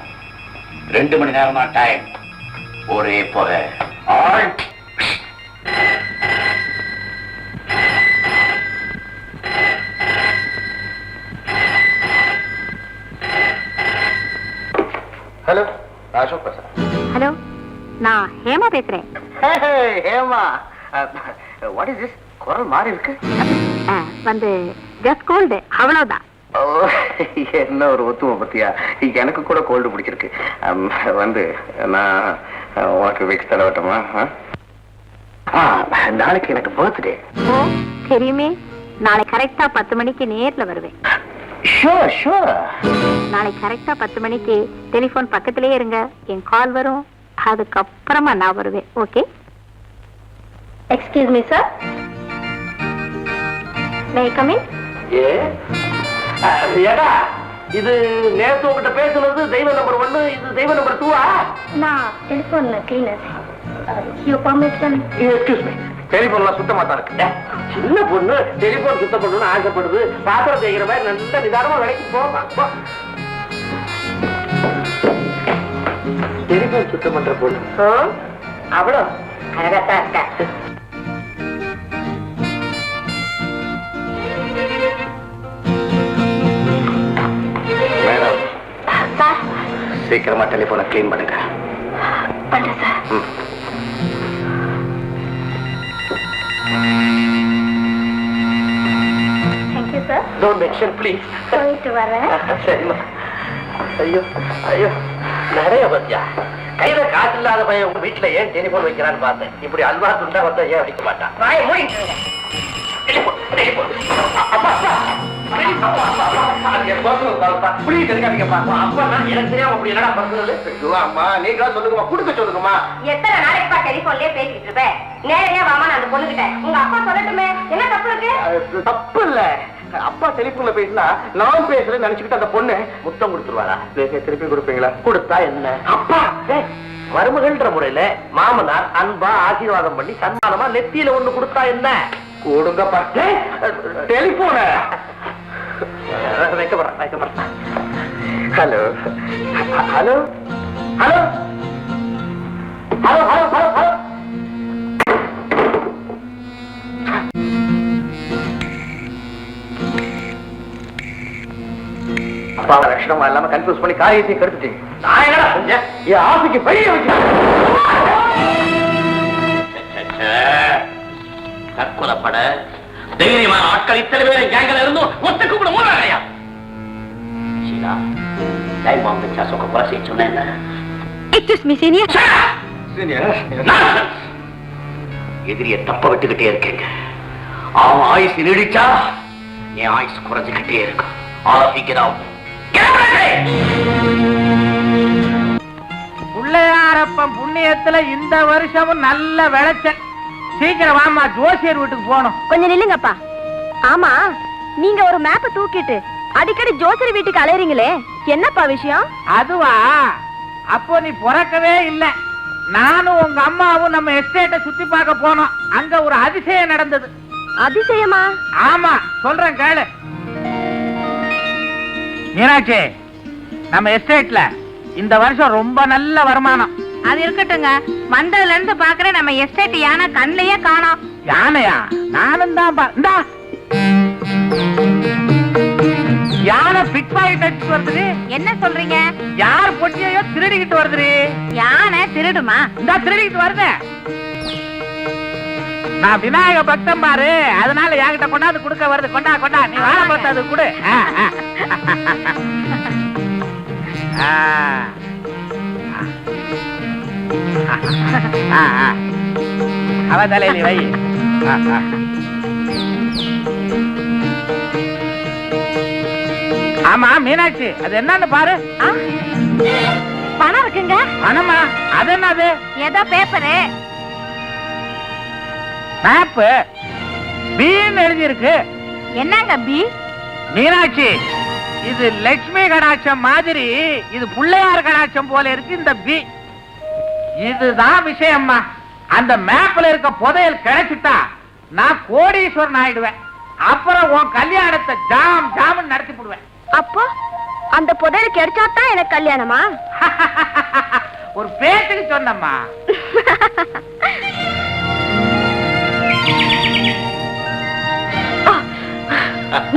2 மணி நேரமா டைம் ஒரே போக. ஹலோ, அசோக் பேசுறேன். ஹலோ, நான் ஹேமா பேசுறேன். Hema, what is this? குரல் மாறி இருக்கு. வந்து ஜஸ்ட் கோல்டு, அவ்வளவுதான். என்ன ஒரு ஒத்துமை பத்தியா? எனக்கு கூட கோல்டு பிடிச்சிருக்கு. வந்து நான் உனக்கு விக்ஸ் தடவட்டமா? நாளைக்கு எனக்கு பர்த்டே. ஓ தெரியுமே, நாளை கரெக்டா 10 மணிக்கு நேர்ல வருவேன். Sure sure. நாளை கரெக்டா 10 மணிக்கு டெலிபோன் பக்கத்திலே இருங்க, என் கால் வரும், அதுக்கப்புறமா நான் வருவேன். Okay? Excuse me sir, May I come in? ஏடா, இது நேத்து உங்ககிட்ட பேசுனது தெய்வ நம்பர் 1, இது தெய்வ நம்பர் 2. நான் டெலிபோன்ல cleaner. You permission? Excuse me. டெலிபோன்லாம் சுத்தமா தான் இருக்கு. சின்ன பொண்ணு டெலிபோன் சுத்தம் பண்ணணும்னு ஆசைப்படுது. பாத்திரம் செய்கிற மாதிரி நல்ல நிதானமா வேலைக்கு போமா. டெலிபோன் சுத்தம் பண்ற பொண்ணு அவ்வளோ அழகாத்தான் இருக்கா. மேடம், சீக்கிரமா டெலிபோனை கிளீன் பண்ணுங்க. பண்றேன் sir. Thank you sir. Don't mention please. போயிட்டு வரேன். சரிம்மா. ஐயோ ஐயோ, நிறைய பத்தியா கையில காசு இல்லாத பையன் உங்க வீட்டுல ஏன் டெலிபோன் வைக்கிறான்னு பார்த்தேன். இப்படி அல்வா துண்டா வந்தா ஏன் வைக்க மாட்டான்? எத்தனை நாளைக்குப்பா டெலிபோன்லயே பேசிட்டு இருப்பேன்? நேரடியா வாமா, நான் அந்த பொண்ணுகிட்ட உங்க அப்பா சொல்லட்டுமே, என்ன தப்பு இருக்கு? தப்பு இல்ல. அப்பா டெலிபோன்ல பேசினா நான் பேசுறேன்னு நினைச்சுக்கிட்டு அந்த பொண்ணு முத்தம் கொடுத்துருவாரா? திருப்பி கொடுப்பீங்களா? கொடுத்தா என்ன? அப்பா மருமகள்ன்ற முறையில மாமனார் அன்பா ஆசீர்வாதம் பண்ணி சன்மானமா நெத்தியில ஒண்ணு கொடுத்தா என்ன? கொடுங்க பார்த்து டெலிபோன வைக்கப்படுறேன். Hello hello hello hello hello hello hello. அப்பாவை லட்சணமா இல்லாம கன்ஃபியூஸ் பண்ணி காரியத்தையும் கெடுத்துட்டீங்க. நான் என்னடா செஞ்சேன்? என் ஆசைக்கு பைய வச்சு தற்கொலைப்பட தைரியமான ஆட்கள் இத்தனை பேர் கேங்கல இருந்தும் ஒத்துக்கு கூட மூலையா? ஷீலா, டைம் பாம் வச்சு அசோக கொலை செய்ய சொன்னேன். Excuse me senior. எதிரிய தப்ப விட்டுக்கிட்டே இருக்கேங்க. அவன் ஆயுசு நீடிச்சா என் ஆயுசு குறைஞ்சுக்கிட்டே இருக்கும். ஆரம்பிக்கிறோம். பிள்ளையாரப்பன் புண்ணியத்துல இந்த வருஷமும் நல்ல விளைச்சல். சீக்கிரம் வாமா, ஜோசியர் வீட்டுக்கு போனோம். கொஞ்சம் நில்லுங்கப்பா. ஆமா, நீங்க ஒரு மேப்பை தூக்கிட்டு அடிக்கடி ஜோசியர் வீட்டுக்கு அலையறீங்களே, என்னப்பா விஷயம்? அதுவா, அப்போ நீ பிறக்கவே இல்ல. நானும் உங்க அம்மாவும் நம்ம எஸ்டேட்டை சுத்தி பார்க்க போனோம். அங்க ஒரு அதிசயம் நடந்தது. அதிசயமா? ஆமா, சொல்றேன் கேளு. மீனாட்சி, நம்ம எஸ்டேட்ல இந்த வருஷம் ரொம்ப நல்ல வருமானம். அது இருக்கட்டுங்க, வந்ததுல இருந்து பாக்குறேன் நம்ம எஸ்டேட் யானை கண்ணையே காணோம். யானையா? நானும் தான் யானை பிக் பாக்கெட் அடிச்சு வருது. என்ன சொல்றீங்க? யார் பொட்டியையோ திருடிக்கிட்டு வருது. யானை திருடுமா? இந்த திருடிக்கிட்டு வருது. நான் விநாயக பக்தம் பாரு, அதனால என்கிட்ட கொண்டாந்து கொடுக்க வருது. கொண்டா கொண்டா, நீ வாழை பார்த்து அது கொடு. அவ தலையில வை. ஆமா மீனாட்சி, அது என்னன்னு பாரு. பணம் இருக்குங்க. பணமா? அது என்னது? ஏதோ பேப்பரு. மேப்பு பீன்னு எழுதி இருக்கு. என்னங்க பி? மீனாட்சி, இது லட்சுமி கடாட்சம் மாதிரி, இது பிள்ளையார் கடாட்சம் போல இருக்கு இந்த பி. இதுதான் விஷயம்மா. அந்த மேப்ல இருக்க புதையல் கிடைச்சிட்டா நான் கோடீஸ்வரன் ஆயிடுவேன். அப்புறம் உன் கல்யாணத்தை ஜாம் ஜாம் நடத்தி போடுவேன். அப்போ அந்த புதையல் கிடைச்சாதான் எனக்கு கல்யாணமா? ஒரு பேச்சுக்கு சொன்னம்மா.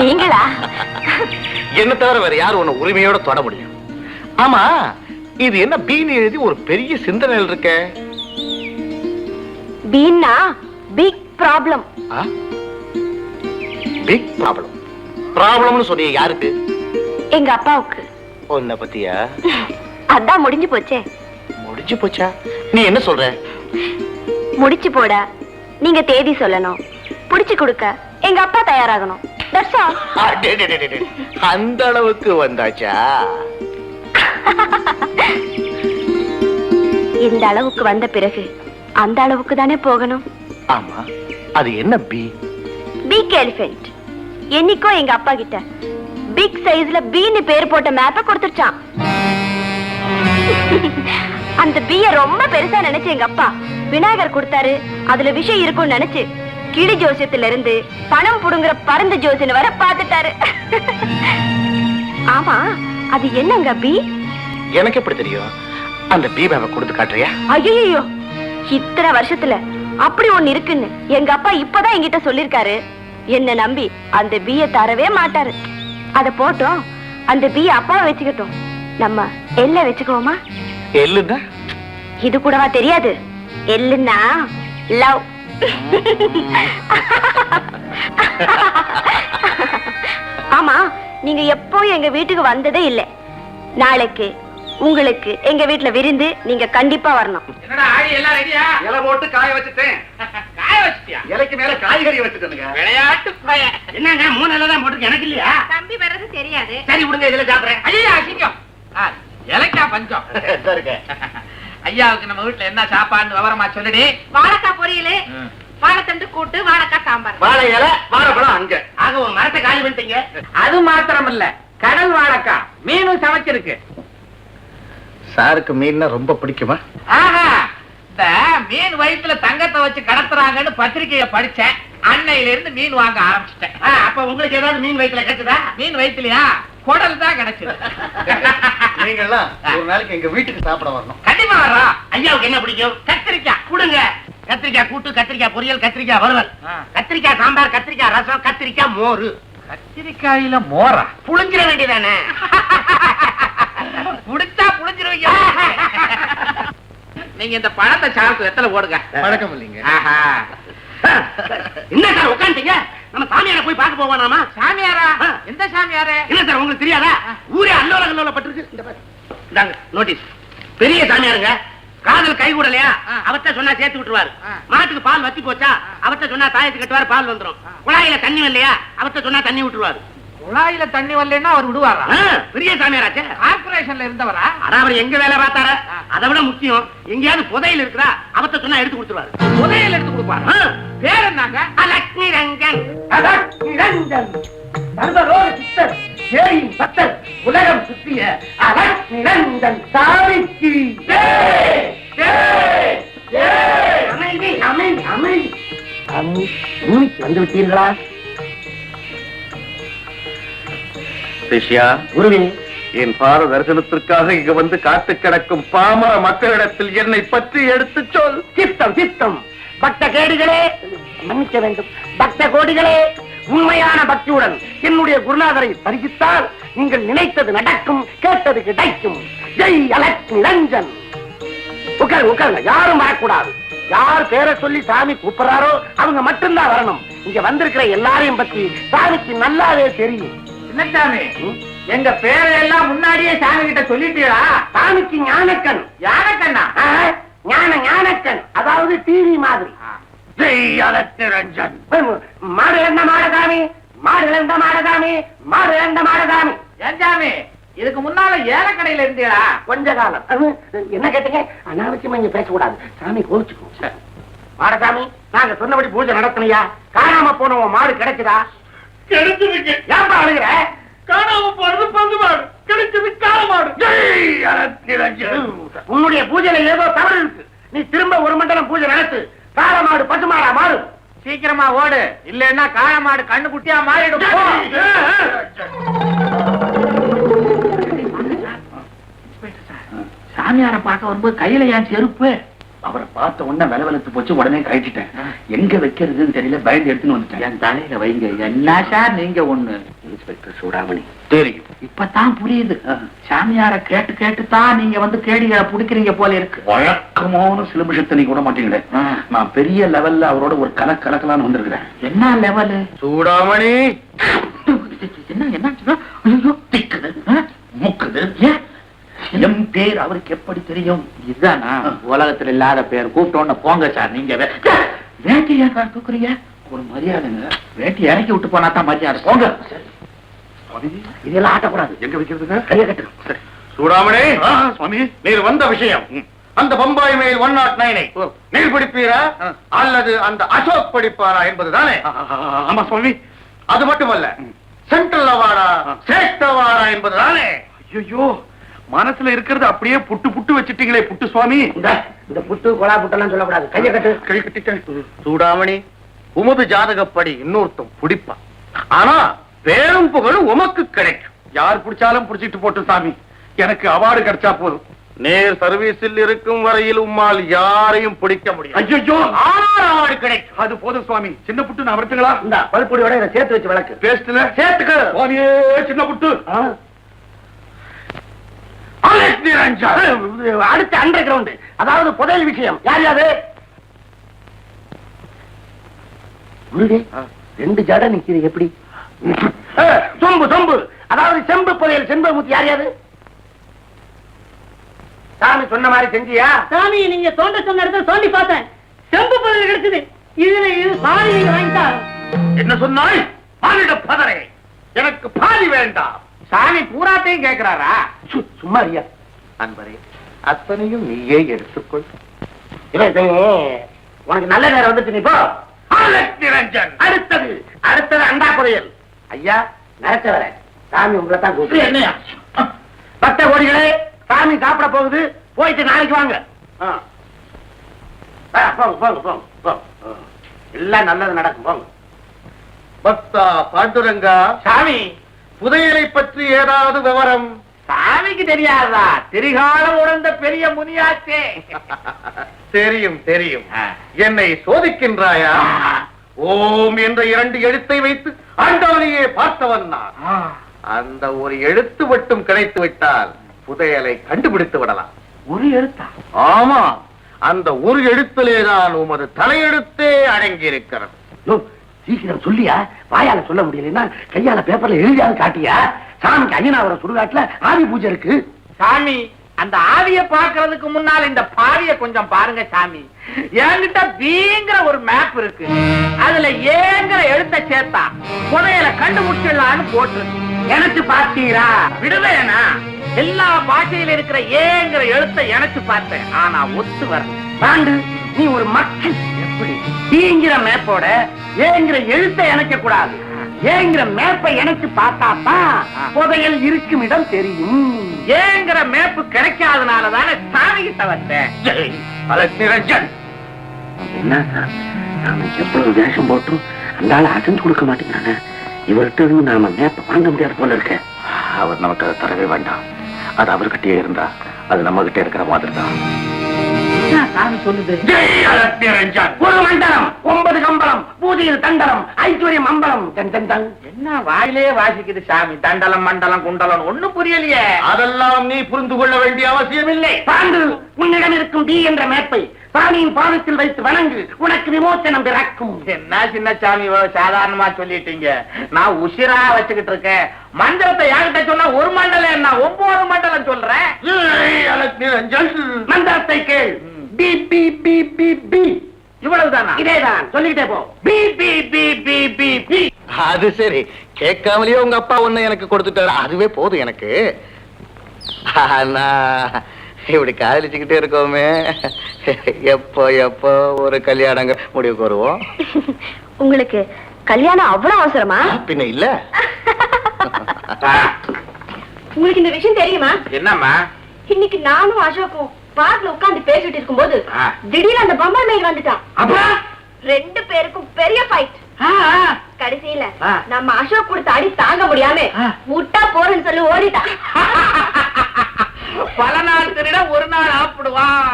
நீங்களா? என்ன தவிர வேற யாரும் உன்னை உரிமையோட தொட முடியும்? ஆமா, இது என்ன பீன் எழுதி ஒரு பெரிய சிந்தனையில் இருக்க? பீன்னா பிக் ப்ராப்ளம். Big problem? ப்ராப்ளம்னு சொன்னீங்க யாருக்கு? எங்க அப்பாவுக்கு. உன்னை பத்தியா? அதான் முடிஞ்சு போச்சே. முடிஞ்சு போச்சா? நீ என்ன சொல்ற? முடிச்சு போட நீங்க தேதி சொல்லணும், புடிச்சு கொடுக்க எங்க அப்பா தயாராகணும். That's all. அந்த அளவுக்கு வந்தாச்சா? இந்த அளவுக்கு வந்த பிறகு அந்த அளவுக்கு தானே போகணும். ஆமா, அது என்ன பி? Big elephant. என்னைக்கோ எங்க அப்பா கிட்ட பிக் சைஸ்ல பீன்னு பேர் போட்ட மேப்ப கொடுத்துச்சான். அந்த பீய ரொம்ப பெருசா நினைச்சு எங்க அப்பா விநாயகர் கொடுத்தாரு, அதுல விஷயம் இருக்கும்னு நினைச்சு கிளி ஜோசியத்துல இருந்து பணம் புடுங்குற பருந்து ஜோசியன் வர பாத்துட்டாரு. ஆமா, அது என்னங்க பி? எனக்கு எப்படி தெரியும்? அந்த பி மேப்பை கொடுத்து காட்டுறியா? ஐயோ, இத்தனை வருஷத்துல அப்படி ஒண்ணு இருக்குன்னு எங்க அப்பா இப்பதான் என்கிட்ட சொல்லிருக்காரு. என்ன நம்பி அந்த பீய தரவே மாட்டாரு. அத போட்டோம், அந்த பீய அப்பாவை வச்சுக்கிட்டோம், நம்ம எல்ல வச்சுக்குவோமா? எல்லுன்னா? இது கூடவா தெரியாது? எல்லுன்னா லவ். ஆமா, நீங்க எப்போ எங்க வீட்டுக்கு வந்ததே இல்லை. நாளைக்கு உங்களுக்கு எங்க வீட்டுல விருந்து, நீங்க கண்டிப்பா வரணும். என்னடா ஆடி எல்லாம் ரெடியா? இலை போட்டு காய வச்சுட்டேன். காய வச்சிட்டியா? இலைக்கு மேல காய்கறி வச்சுட்டேனுங்க. விளையாட்டு பய. என்னங்க 3 இலை தான் போட்டுருக்கு, எனக்கு இல்லையா? தம்பி வர்றது தெரியாது. சரி விடுங்க, இதுல சாப்பிடுறேன். ஐயா அசிங்கம். இலைக்கா பஞ்சம். சரிங்க. ஐயாவுக்கு நம்ம வீட்டுல என்ன சாப்பாடு விவரமா சொல்லுடி. வாழைக்காய் பொரியல், வாழைத்தண்டு கூட்டு, வாழைக்காய் சாம்பார். வாழை இலை, வாழைப்பழம் அங்க. ஆக ஒரு மரத்தை காலி பண்ணிட்டீங்க. அது மாத்திரம் இல்ல, கடல் வாழைக்காய் மீனும் சமைச்சிருக்கு. சாருக்கு மீன்னா ரொம்ப பிடிக்குமா? ஆஹா, இந்த மீன் வயிற்றுல தங்கத்தை வச்சு கடத்துறாங்கன்னு பத்திரிகைய படிச்சேன். அன்னையில இருந்து மீன் வாங்க ஆரம்பிச்சிட்டேன். அப்ப உங்களுக்கு ஏதாவது மீன் வயிற்றுல கிடைச்சதா? மீன் வயிற்றுலயா? குடல் தான் கிடைச்சது. நீங்க எல்லாம் ஒரு நாளைக்கு எங்க வீட்டுக்கு சாப்பிட வரணும். கண்டிப்பா வர்றோம். ஐயாவுக்கு என்ன பிடிக்கும்? கத்திரிக்காய் கொடுங்க. கத்திரிக்காய் கூட்டு, கத்திரிக்காய் பொரியல், கத்திரிக்காய் வறுவல், கத்திரிக்காய் சாம்பார், கத்திரிக்காய் ரசம், கத்திரிக்காய் மோரு. கத்திரிக்காயில மோரா? புளிஞ்சிட வேண்டியதானே? புடிச்சா புளிஞ்சிருவீங்க. நீங்க இந்த பழத்தை சாப்பிட்டு எத்தனை போடுங்க. பழக்கம் இல்லைங்க. என்ன சார் உட்காந்துட்டீங்க? நம்ம சாமியாரை போய் பார்க்க போவானாமா? சாமியாரா? எந்த சாமியாரு? என்ன சார் உங்களுக்கு தெரியாதா? ஊரே அல்லோல கல்லோல பட்டிருக்கு. இந்த பாரு, இந்தாங்க நோட்டீஸ். பெரிய சாமியாருங்க. காதல் கை கூடலையா? அவர்கிட்ட சொன்னா சேர்த்து விட்டுருவாரு. மாட்டுக்கு பால் வத்தி போச்சா? அவர்கிட்ட சொன்னா தாயத்து கட்டுவாரு, பால் வந்துரும். குழாயில தண்ணி வரலையா? அவர்கிட்ட சொன்னா தண்ணி விட்டுருவாரு. குழாயில தண்ணி வரலன்னா அவர் விடுவாரா? பெரிய சாமியாராச்சே. கார்பரேஷன்ல இருந்தவரா? அவர் எங்க வேலை பார்த்தார? அதை விட முக்கியம், எங்கேயாவது புதையல் இருக்குதா? அவர்கிட்ட சொன்னா எடுத்து கொடுத்துருவாரு. புதையல் எடுத்து கொடுப்பாரு. பேர் என்னங்க? லட்சுமி ரங்கன். நிரஞ்சன் சர்வரோக சித்தர், சேயின் பக்தர், உலகம் சுற்றிய நிரஞ்சன் சாமிக்கு அமைதி அமைதி அமைதி. வந்து விட்டீர்களா? சிஷ்யா, குருவே, என் பாத தரிசனத்திற்காக இங்க வந்து காத்து கிடக்கும் பாமர மக்களிடத்தில் என்னை பற்றி எடுத்து சொல். சித்தம் சித்தம். பக்த கேடுகளே, மன்னிக்க வேண்டும். பக்த கோடிகளே, உண்மையான பக்தியுடன் என்னுடைய குருநாதரை தரிசித்தால் நீங்கள் நினைத்தது நடக்கும், கேட்டது கிடைக்கும். ஜெய் அலக் நிரஞ்சன். உட்காருங்க, யாரும் வரக்கூடாது. யார் பேரை சொல்லி சாமி கூப்பிடுறாரோ அவங்க மட்டும்தான் வரணும். இங்க வந்திருக்கிற எல்லாரையும் பத்தி சாமிக்கு நல்லாவே தெரியும். என்ன சாமி, எங்க பேரையெல்லாம் முன்னாடியே சாமி கிட்ட சொல்லிட்டீங்களா? சாமிக்கு ஞானக்கண். யானக்கண்ணா? ஞானக்கண், அதாவது டிவி மாதிரி. ஜெய் அலக் நிரஞ்சன். மாடு இழந்த மாடசாமி, மாடு இழந்த மாடசாமி, மாடு இழந்த மாடசாமி. ஏன் சாமி, இதுக்கு முன்னால ஏலக்கடையில இருந்தீங்களா? கொஞ்ச காலம். என்ன கேட்டீங்க? அனாவசியமா இங்க பேசக்கூடாது, சாமி கோவிச்சுக்கும். மாடசாமி, நாங்க சொன்னபடி பூஜை நடத்தலையா? காணாம போன உன் மாடு கிடைக்குதா? கிடைச்சிருக்கு. ஏன்பா அழுகிற? காணாம போறது பந்து மாடு, கிடைச்சது காள மாடு. ஜெய் அலக் நிரஞ்சன். உன்னுடைய பூஜையில ஏதோ தவறு இருக்கு. நீ திரும்ப ஒரு மண்டலம் பூஜை நடத்து. காள மாடு பசுமாடா மாறும். சீக்கிரமா ஓடு, இல்லன்னா காள மாடு கண்ணு குட்டியா மாறிடும். சாமியார பார்க்க வரும்போது கையில ஏன் செருப்பு? அவரை பார்த்த உடனே விலவெலுத்து போச்சு, உடனே கழிச்சிட்டேன். எங்க வைக்கிறதுன்னு தெரியல, பயந்து எடுத்துன்னு வந்துட்டேன். என் தலையில வைங்க. என்ன சார் நீங்க ஒண்ணு? இன்ஸ்பெக்டர் சூடாமணி. தெரியும், இப்பதான் புரியுது. சாமியார கேட்டு கேட்டுதான் நீங்க வந்து கேடிகளை புடிக்கிறீங்க போல இருக்கு. வழக்கமான சிலமிஷத்தை நீ கூட மாட்டீங்களே. நான் பெரிய லெவல்ல அவரோட ஒரு கலக்கலான்னு வந்திருக்கிறேன். என்ன லெவலு? சூடாமணி. என்ன என்ன? ஐயோ, திக்குது, முக்குது. ஏன் என் பேர் அவருக்கு எப்படி தெரியும்? இதுதானா உலகத்துல இல்லாத பேர்? கூப்பிட்டோன்னு போங்க சார். நீங்க வேட்டியா தூக்குறீங்க? ஒரு மரியாதைங்க. வேட்டி இறக்கி விட்டு போனா தான் மரியாதை. போங்க. இதெல்லாம் ஆட்டக்கூடாது. எங்க வைக்கிறதுங்க? கையை கட்டணும். சரி. சூடாமணி, சுவாமி, நீர் வந்த விஷயம் அந்த பம்பாய் மெயில் 109 நீர் பிடிப்பீரா அல்லது அந்த அசோக் படிப்பாரா என்பதுதானே? ஆமா சுவாமி. அது மட்டுமல்ல, சென்ட்ரல் அவார்டா ஸ்டேட் அவார்டா என்பதுதானே? ஐயோ, மனசுல இருக்கிறது அப்படியே புட்டு புட்டு வச்சிட்டீங்களே புட்டு சுவாமி. இந்த புட்டு கொலா புட்டெல்லாம் சொல்லக்கூடாது. கையை கட்டு. கை கட்டிட்டேன். சூடாமணி, உமது ஜாதகப்படி இன்னொருத்தம் பிடிப்பான். ஆனா பேரும் புகழும் உமக்கு கிடைக்கும். யார் பிடிச்சாலும் பிடிச்சிட்டு போட்டு சாமி, எனக்கு அவார்டு கிடைச்சா போதும். நேர் சர்வீஸில் இருக்கும் வரையில் உம்மால் யாரையும் பிடிக்க முடியும். ஐயோ, அவார்டு கிடைக்கும். அது போதும் சுவாமி. சின்ன புட்டு நான் வரட்டுங்களா? இந்த பல்பொடியோட இதை சேர்த்து வச்சு வளர்க்கு. பேஸ்ட்ல சேர்த்துக்கு. சுவாமியே, சின்ன புட்டு. அலக் நிரஞ்சன். அடுத்த அண்டர் கிரவுண்ட், அதாவது புதையல் விஷயம். யார் யாரு? குருவே, 2 ஜட நிக்கிறது எப்படி? சொம்பு சொம்பு, அதாவது செம்பு புதையல். செம்பமுத்தி யார் யாரு? சாமி சொன்ன மாதிரி செஞ்சியா? சாமி, நீங்க தோண்ட சொன்ன இடத்துல தோண்டி பார்த்தேன், செம்பு பதில் கிடைச்சது. இதுல இது பாதி நீங்க வாங்கிட்டா. என்ன சொன்னாய்? பாலிட பதரே, எனக்கு பாதி வேண்டாம். சாமி பூராத்தையும் கேட்கிறாரா? சும்மா ஐயா. அன்பரே, அத்தனையும் நீயே எடுத்துக்கொள். உனக்கு நல்ல நேரம் வந்துட்டு நீ போ. அலக் நிரஞ்சன். அடுத்தது அண்டா புதையல். ஐயா, நடத்த வர சாமி உங்களை தான் கூப்பிட்டு. என்னையா? பக்த கோடிகளே, சாமி சாப்பிட போகுது, போயிட்டு நாளைக்கு வாங்க. போங்க போங்க போங்க போங்க. எல்லாம் நல்லது நடக்கும், போங்க. பக்தா பாண்டுரங்கா, சாமி, புதையலை பற்றி ஏதாவது விவரம்? சாமிக்கு தெரியாதா? திரிகாலம் உணர்ந்த பெரிய முனியாச்சே. தெரியும் தெரியும். என்னை சோதிக்கின்றாயா? ஓம் என்ற 2 எழுத்தை வைத்து ஆண்டவனையே பார்த்தவன் நான். அந்த ஒரு எழுத்து மட்டும் கிடைத்து விட்டால் புதையலை கண்டுபிடித்து விடலாம். ஒரு எழுத்தா? ஆமா, அந்த ஒரு எழுத்திலேதான் உமது தலையெழுத்தே அடங்கி இருக்கிறது. சீக்கிரம் சொல்லியா? வாயால சொல்ல முடியலன்னா கையால பேப்பர்ல எழுதியாவது காட்டியா? சாமிக்கு ஐயனாவர சுடுகாட்டுல ஆவி பூஜை இருக்கு. சாமி, அந்த ஆவிய பாக்குறதுக்கு முன்னால் இந்த பாவிய கொஞ்சம் பாருங்க சாமி. என்கிட்ட பீங்கிற ஒரு மேப் இருக்கு, அதுல ஏங்கிற எழுத்த சேர்த்தா புதையல கண்டுபிடிச்சிடலான்னு போட்டு எனக்கு பார்த்தீரா? விடுவேனா? எல்லா பாஷையில இருக்கிற ஏங்கிற எழுத்த எனக்கு பார்த்தேன், ஆனா ஒத்து வர. பாண்டு, நீ ஒரு மக்கள். எப்படி தீங்கிற மேப்போட ஏங்கிற எழுத்தை இணைக்க கூடாது. ஏங்கிற மேப்பை இணைச்சு பார்த்தாதான் புதையல் இருக்கும் இடம் தெரியும். ஏங்கிற மேப்பு கிடைக்காதனாலதானே சாமி கிட்ட வந்தேன். அலக் நிரஞ்சன், என்ன சார், நாம எவ்வளவு வேஷம் போட்டும் அந்த ஆளை அசைஞ்சு கொடுக்க மாட்டேங்கிறாங்க. இவர்கிட்ட இருந்து நாம மேப்பை வாங்க முடியாது போல இருக்க. அவர் நமக்கு அதை தரவே வேண்டாம். அது அவர்கிட்டயே இருந்தா அது நம்ம கிட்ட இருக்கிற மாதிரி தான். சாமி சொல்லுது. ஜெய் அலட்சிய ரஞ்சன். ஒரு மண்டலம் 9 கம்பளம் பூஜையில் தண்டலம் ஐஸ்வர்யம் அம்பலம் தன் தன் தன். என்ன வாயிலே வாசிக்குது சாமி? தண்டலம் மண்டலம் குண்டலம் ஒண்ணும் புரியலையே. அதெல்லாம் நீ புரிந்து கொள்ள வேண்டிய அவசியம் இல்லை. பாண்டு உன்னிடம் இருக்கும் டி என்ற மேப்பை சாமியின் பாதத்தில் வைத்து வணங்கு, உனக்கு விமோசனம் பிறக்கும். என்ன சின்ன சாமி சாதாரணமா சொல்லிட்டீங்க, நான் உசிரா வச்சுக்கிட்டு இருக்கேன். மண்டலத்தை யார்கிட்ட சொன்னா ஒரு மண்டலம் என்ன 9 மண்டலம் சொல்றேன். ஜெய் அலட்சிய ரஞ்சன். மந்திரத்தை கேள். பி பி பி பி பி. இவ்வளவுதானா? இதேதான், சொல்லிக்கிட்டே போ. பி பி பி பி பி பி. அது சரி, கேட்காமலேயே உங்க அப்பா ஒண்ணு எனக்கு கொடுத்துட்டாரு, அதுவே போதும் எனக்கு. நான் இப்படி காதலிச்சுக்கிட்டே இருக்கோமே, எப்போ எப்போ ஒரு கல்யாணங்க முடிவுக்கு வருவோம்? உங்களுக்கு கல்யாணம் அவ்வளவு அவசரமா? பின்ன இல்ல. உங்களுக்கு இந்த விஷயம் தெரியுமா? என்னம்மா? இன்னைக்கு நானும் அசோக்கும் பார்க்ல உட்கார்ந்து பேசிட்டு இருக்கும்போது திடீர்னு அந்த பம்பர் மேல் வந்துட்டான். அப்புறம் 2 பேருக்கும் பெரிய ஃபைட். கடைசியில நம்ம அசோக் கொடுத்த அடி தாங்க முடியாம முட்டா போறேன்னு சொல்லி ஓடிட்டான். பல நாள் திருட ஒரு நாள் ஆப்பிடுவான்.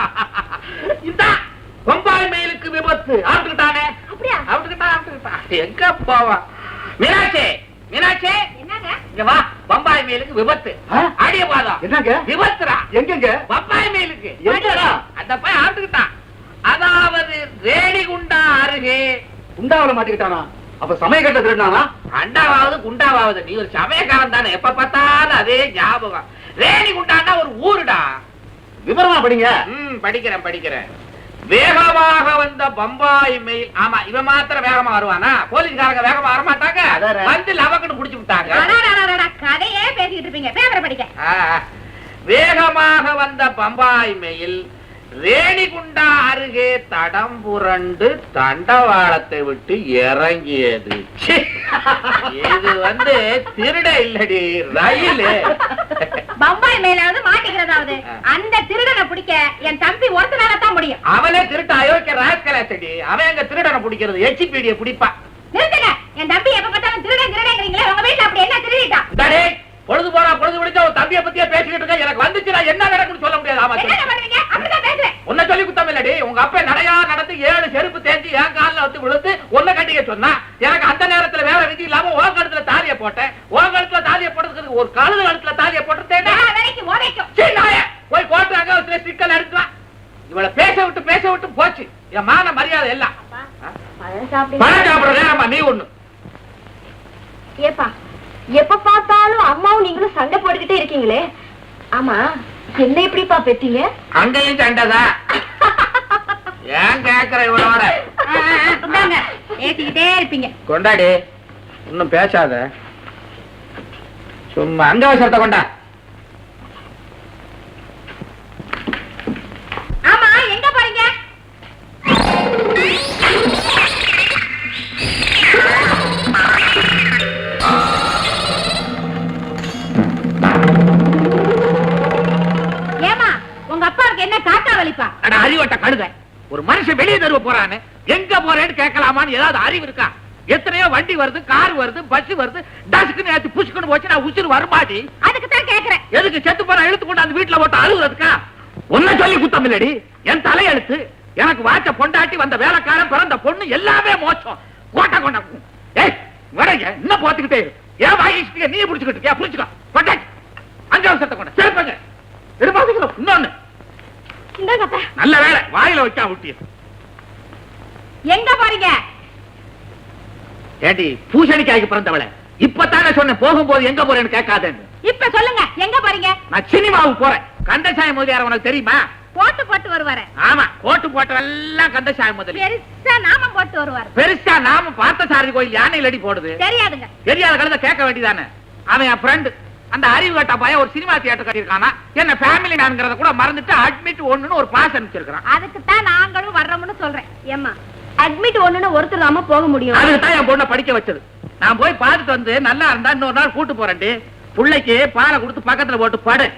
இந்த பம்பாய் மேலுக்கு விபத்து ஆப்பிட்டுட்டானே. அப்படியா? ஆப்பிட்டுக்கிட்டான். எங்க போவா? மீனாட்சி, மீனாட்சி, என்னங்க? இங்க வா. பம்பாய் மேலுக்கு விபத்து. அடிய பாதம். என்னங்க? விபத்துடா. எங்கெங்க? பம்பாய் மேலுக்கு. எங்கடா? அந்த பையன் ஆப்பிட்டுக்கிட்டான். அதாவது ரேணிகுண்டா அருகே. குண்டாவில மாட்டிக்கிட்டானா? அப்ப சமயக்கட்ட திருடானா? அண்டாவாவது குண்டாவாவது, நீ ஒரு சமயக்காரன் தானே, எப்ப பார்த்தாலும் அதே ஞாபகம். ரேணிகுண்டான்னா ஒரு ஊருடா. விவரமா படிங்க. படிக்கிறேன். வேகமாக வந்த பம்பாய் மெயில். ஆமா, இவன் மாத்திரம் வேகமா வருவானா? போலீஸ்காரங்க வேகமா வர மாட்டாங்க. வந்து லவக்குன்னு புடிச்சு விட்டாங்க. கதையே பேசிட்டு இருப்பீங்க, பேப்பரை படிக்க. வேகமாக வந்த பம்பாய் மெயில் ரேணிகுண்டா அருகே தடம் புரண்டு தண்டவாளத்தை விட்டு இறங்கியது. இது திருட இல்லடி, ரயிலு. பம்பாய் மேலாவது மாட்டிக்கிறதாவது அந்த திருடனை பிடிக்க என் தம்பி ஒருத்தனாலதான் முடியும். அவனே திருட்ட அயோக்கிய ராஸ்கலாச்சடி. அவன் எங்க திருடனை பிடிக்கிறது? எச்சிபீடிய பிடிப்பா. நிறுத்துங்க. என் தம்பி எப்ப பார்த்தாலும் திருடங்கிறீங்களே, உங்க வீட்டுல அப்படி என்ன திருடிட்டான்? பொழுது போனா பொழுது முடிஞ்சா ஒரு தம்பியை பத்தியே பேசிக்கிட்டு இருக்க. எனக்கு வந்துச்சு, நான் என்ன நடக்குன்னு சொல்ல முடியாது. ஆமா, உன்னை சொல்லி குத்தம் இல்லடி. உங்க அப்பா நடையா நடந்து 7 செருப்பு தேஞ்சி என் காலில் வந்து விழுந்து உன்னை கட்டிக்க சொன்னா, எனக்கு அந்த நேரத்துல வேற விதி இல்லாம ஓ கழுத்துல தாலிய போட்டேன். ஓ கழுத்துல தாலிய போட்டதுக்கு ஒரு கழுது கழுத்துல தாலிய போட்டுட்டேன். போய் கோட்டு அங்க சிக்கல் எடுக்கலாம். இவளை பேச விட்டு போச்சு என் மான மரியாதை எல்லாம். பழம் சாப்பிடுற நேரமா நீ ஒண்ணு. ஏப்பா, எப்ப பார்த்தாலும் அம்மாவும் நீங்களும் சண்டை போட்டுக்கிட்டே இருக்கீங்களே, ஆமா என்ன எப்படிப்பா பெத்தீங்க? அங்கேயும் சண்டைதான். ஏன் கேக்குற இவளோட? ஏத்திக்கிட்டே இருப்பீங்க. கொண்டாடி, இன்னும் பேசாத, சும்மா அங்க அவசரத்தை கொண்டா. ஆமா, எங்க போறீங்க? ஏமா, உங்க அப்பாவுக்கு என்ன காக்கா வலிப்பா? அறிவட்ட கழுத. ஒரு மனுஷன் வெளியே தருவ போறான்னு எங்க போறேன்னு கேட்கலாமான்னு ஏதாவது அறிவு இருக்கா? எத்தனையோ வண்டி வருது, கார் வருது, பஸ் வருது, டஸ்க்கு நேத்து புஷ்குன்னு போச்சு, நான் உசுறு வருமாடி. அதுக்கு தான் கேக்குறேன். எதுக்கு செத்து போற இழுத்து கொண்டு அந்த வீட்டுல போட்டு அழுகுறதுக்கா? ஒன்ன சொல்லி குத்தம் இல்லடி, என் தலையெழுத்து. எனக்கு வாச்ச பொண்டாட்டி, வந்த வேலைக்காரன், பிறந்த பொண்ணு எல்லாமே மோசம். கோட்டை கொண்டா. ஏய் வரங்க, இன்னும் போத்துக்கிட்டே ஏன் வாங்கிட்டு நீ புடிச்சுக்கிட்டு புடிச்சுக்கோ. கொண்டாட்டி 5 வருஷத்தை கொண்ட சேர்ப்பாங்க. எதிர்பார்த்துக்கிறோம். இன்னொன்னு நல்ல வேலை வாயில வைக்கா விட்டிய. எங்க போறீங்க? ஏடி பூசணிக்காய்க்கு பிறந்தவளை, இப்பதானே சொன்னேன் போகும்போது எங்க போறேன்னு கேட்காதேன்னு. இப்ப சொல்லுங்க, எங்க போறீங்க? நான் சினிமாவுக்கு போறேன். கந்தசாமி முதலியார் உனக்கு தெரியுமா? போட்டு வருவாரு. ஆமா, கோட்டு போட்டவெல்லாம் கந்தசாமி முதலி. பெருசா நாமம் போட்டு வருவாரு. பெருசா நாம பார்த்த சாரதி கோயில் யானையில் அடி போடுது. தெரியாதுங்க. தெரியாத கழுத கேட்க வேண்டியதானே. அவன் என் ஃப்ரெண்டு. அந்த அறிவு கட்ட பையன் ஒரு சினிமா தியேட்டர் கட்டியிருக்கானா. என்ன ஃபேமிலி மேன்ங்கிறத கூட மறந்துட்டு அட்மிட் 1ன்னு ஒரு பாஸ் அனுப்பிச்சிருக்கான். அதுக்கு தான் நாங்களும் வர்றோம்னு சொல்றேன். ஏம்மா, அட்மிட் 1ன்னு ஒருத்தர் நாம போக முடியும். அதுக்கு தான் என் பொண்ணை படிக்க வச்சது. நான் போய் பார்த்துட்டு வந்து நல்லா இருந்தா இன்னொரு நாள் கூட்டு போறேன்டி. பிள்ளைக்கு பாலை கொடுத்து பக்கத்துல போட்டு படு.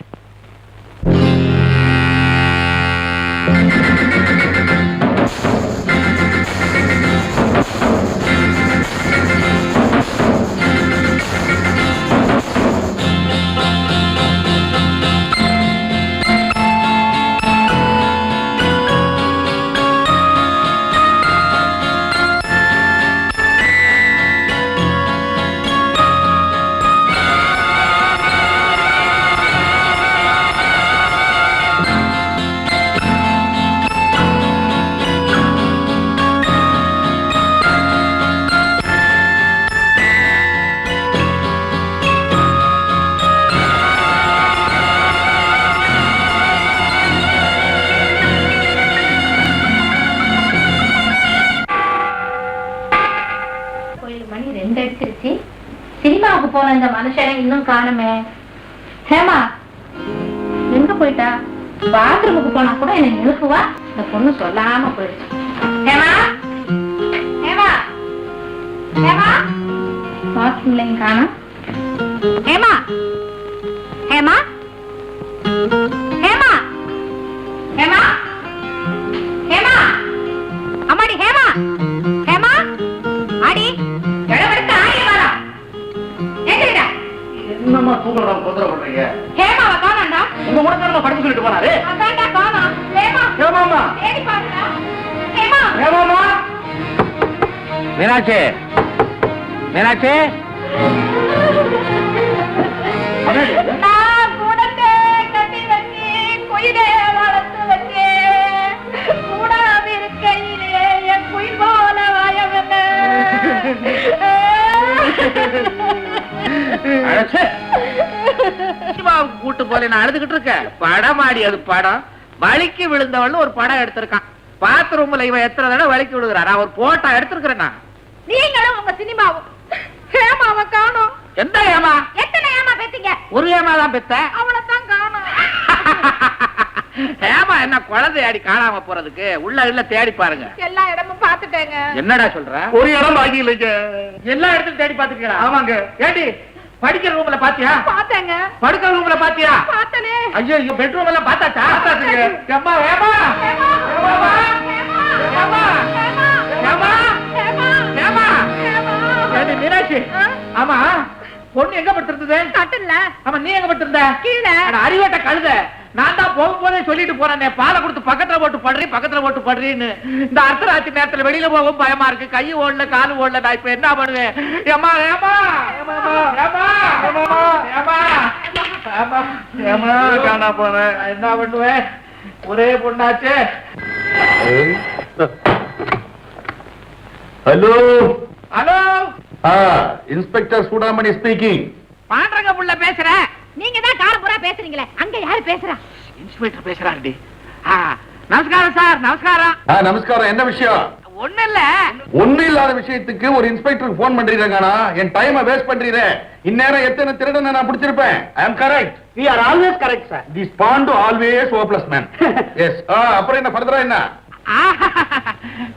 போன இந்த மனுஷனை இன்னும் காணுமே. ஹேமா எங்க போயிட்டா? பாத்ரூமுக்கு போனா கூட என்னை நிறுத்துவா. இந்த பொண்ணு சொல்லாம போயிடுச்சு. ஹேமா ஹேமா ஹேமா பாத்ரூம்லையும் காணும். ஹேமா ஹேமா ஹேமா ஹேமா ஹேமா அம்மாடி ஹேமா ஹேமா ஆடி எழவெடுத்து ஆடி வரா. எங்கடா? என்னம்மா தூங்குறோம் தொந்தரவு பண்றீங்க? ஹேமாவை காணோம்டா. உங்க கூட தான் படிச்சு சொல்லிட்டு போனாரு. அதான்டா காணோம். ஹேமா ஏமாமா தேடி பாருடா. ஹேமா ஏமாமா மீனாட்சி மீனாட்சி நான் கூடத்தை கட்டி வச்சு குயிலே வளர்த்து வச்சு கூடாம இருக்கையிலே என் குயில் போல வாயவன கூட்டு போல நான் அழுதுகிட்டு இருக்கேன். படமாடி அது படம். வலிக்கு விழுந்தவள் ஒரு படம் எடுத்திருக்கான். பாத்ரூம்ல இவன் எத்தனை தடவை வலிக்கு விழுகிறான். நான் ஒரு போட்டோ எடுத்திருக்கிறேன். நான் நீங்களும் உங்க சினிமாவும் ஹேமாவை காணோம். எந்த ஏமா? எத்தனை ஏமா பெத்தீங்க? ஒரு ஏமா தான் பெத்த. அவளைத்தான் காணோம். ஏமா என்ன குழந்தை அடி காணாம போறதுக்கு உள்ள இல்ல தேடி பாருங்க. எல்லா இடமும் பாத்துட்டேங்க. என்னடா சொல்ற? ஒரு இடம் பாக்கி இல்லைங்க. எல்லா இடத்துக்கும் தேடி பாத்துக்கலாம். ஆமாங்க. ஏடி படிக்கிற ரூம்ல பாத்தியா? பாத்தேங்க. படுக்கிற ரூம்ல பாத்தியா? பாத்தனே. ஐயோ பெட்ரூம் எல்லாம் பார்த்தாச்சா? பார்த்தாச்சுங்க. ஏம்மா ஏமா ஏமா ஏமா ஏமா ஏமா ஏடி மீனாட்சி. ஆமா பொண்ணு எங்க படுத்திருந்தது? கட்டல. ஆமா நீ எங்க படுத்திருந்த? கீழே. அறிவட்ட கழுத. நான் தான் போகும்போதே சொல்லிட்டு போறேன், பாலை கொடுத்து பக்கத்துல போட்டு படுறீன்னு. இந்த அர்த்தராத்திரி நேரத்துல வெளியில போகவும் பயமா இருக்கு. கை ஓடல காலு ஓடல. நான் இப்ப என்ன பண்ணுவேன்? ஏமா ஏமா ஏமா காணா போனேன். என்ன பண்ணுவேன்? ஒரே பொண்ணாச்சு. Hello hello inspector Choodamani speaking. பாண்டரங்க புள்ள பேசுற. நீங்க தான் காரபுரா பேசுறீங்களே, அங்க யாரு பேசுறா? இன்ஸ்பெக்டர் பேசுறாருடி. நமஸ்காரம் சார். நமஸ்காரம். நமஸ்காரம். என்ன விஷயம்? ஒண்ணு இல்ல. ஒண்ணு இல்லாத விஷயத்துக்கு ஒரு இன்ஸ்பெக்டருக்கு போன் பண்றீங்கண்ணா. என் டைமை வேஸ்ட் பண்றீங்க. இந்நேரம் எத்தனை திருடனை நான் பிடிச்சிருப்பேன். ஐ அம் correct. We are always correct, sir. This Pandu always hopeless man. Yes. அப்புறம் என்ன ஃபர்தரா என்ன?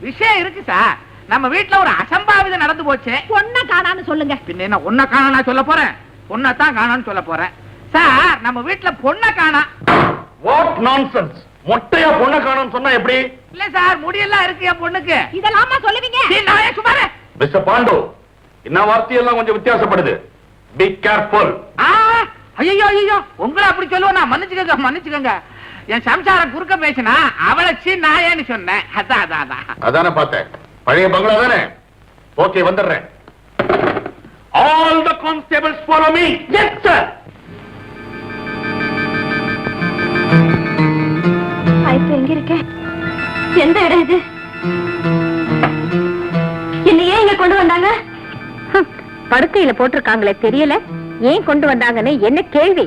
விஷயம் இருக்கு சார். நம்ம வீட்டுல ஒரு அசம்பாவிதம் நடந்து போச்சு. பொண்ண காணான்னு சொல்லுங்க. பின்ன என்ன ஒன்ன காணா சொல்ல போறேன்? பொண்ணத்தான் காணான்னு சொல்ல போறேன். சார் நம்ம வீட்டுல பொண்ண காணா. What nonsense. மொட்டையா பொண்ணை காணோம்னு சொன்னா எப்படி? இல்ல சார் முடியெல்லாம் இருக்கு என் பொண்ணுக்கு. இதெல்லாமா சொல்லுவீங்க? சுமாரு மிஸ்டர் பாண்டு, என்ன வார்த்தையெல்லாம் கொஞ்சம் வித்தியாசப்படுது. Be careful. ஐயோ ஐயோ உங்களை அப்படி சொல்லுவேன். மன்னிச்சுக்கங்க. என் சம்சாரம் குறுக்க பேசினா அவளை நான் ஏன்னு சொன்னேன். அதானே பார்த்தேன். பழைய பங்களா தானே. ஓகே வந்துடுறேன். All the constables follow me. Yes sir. இப்ப எங்க இருக்க? எந்த இடம் இது? என்னையே இங்க கொண்டு வந்தாங்க? படுக்கையில போட்டிருக்காங்களே தெரியல. ஏன் கொண்டு வந்தாங்கன்னு என்ன கேள்வி?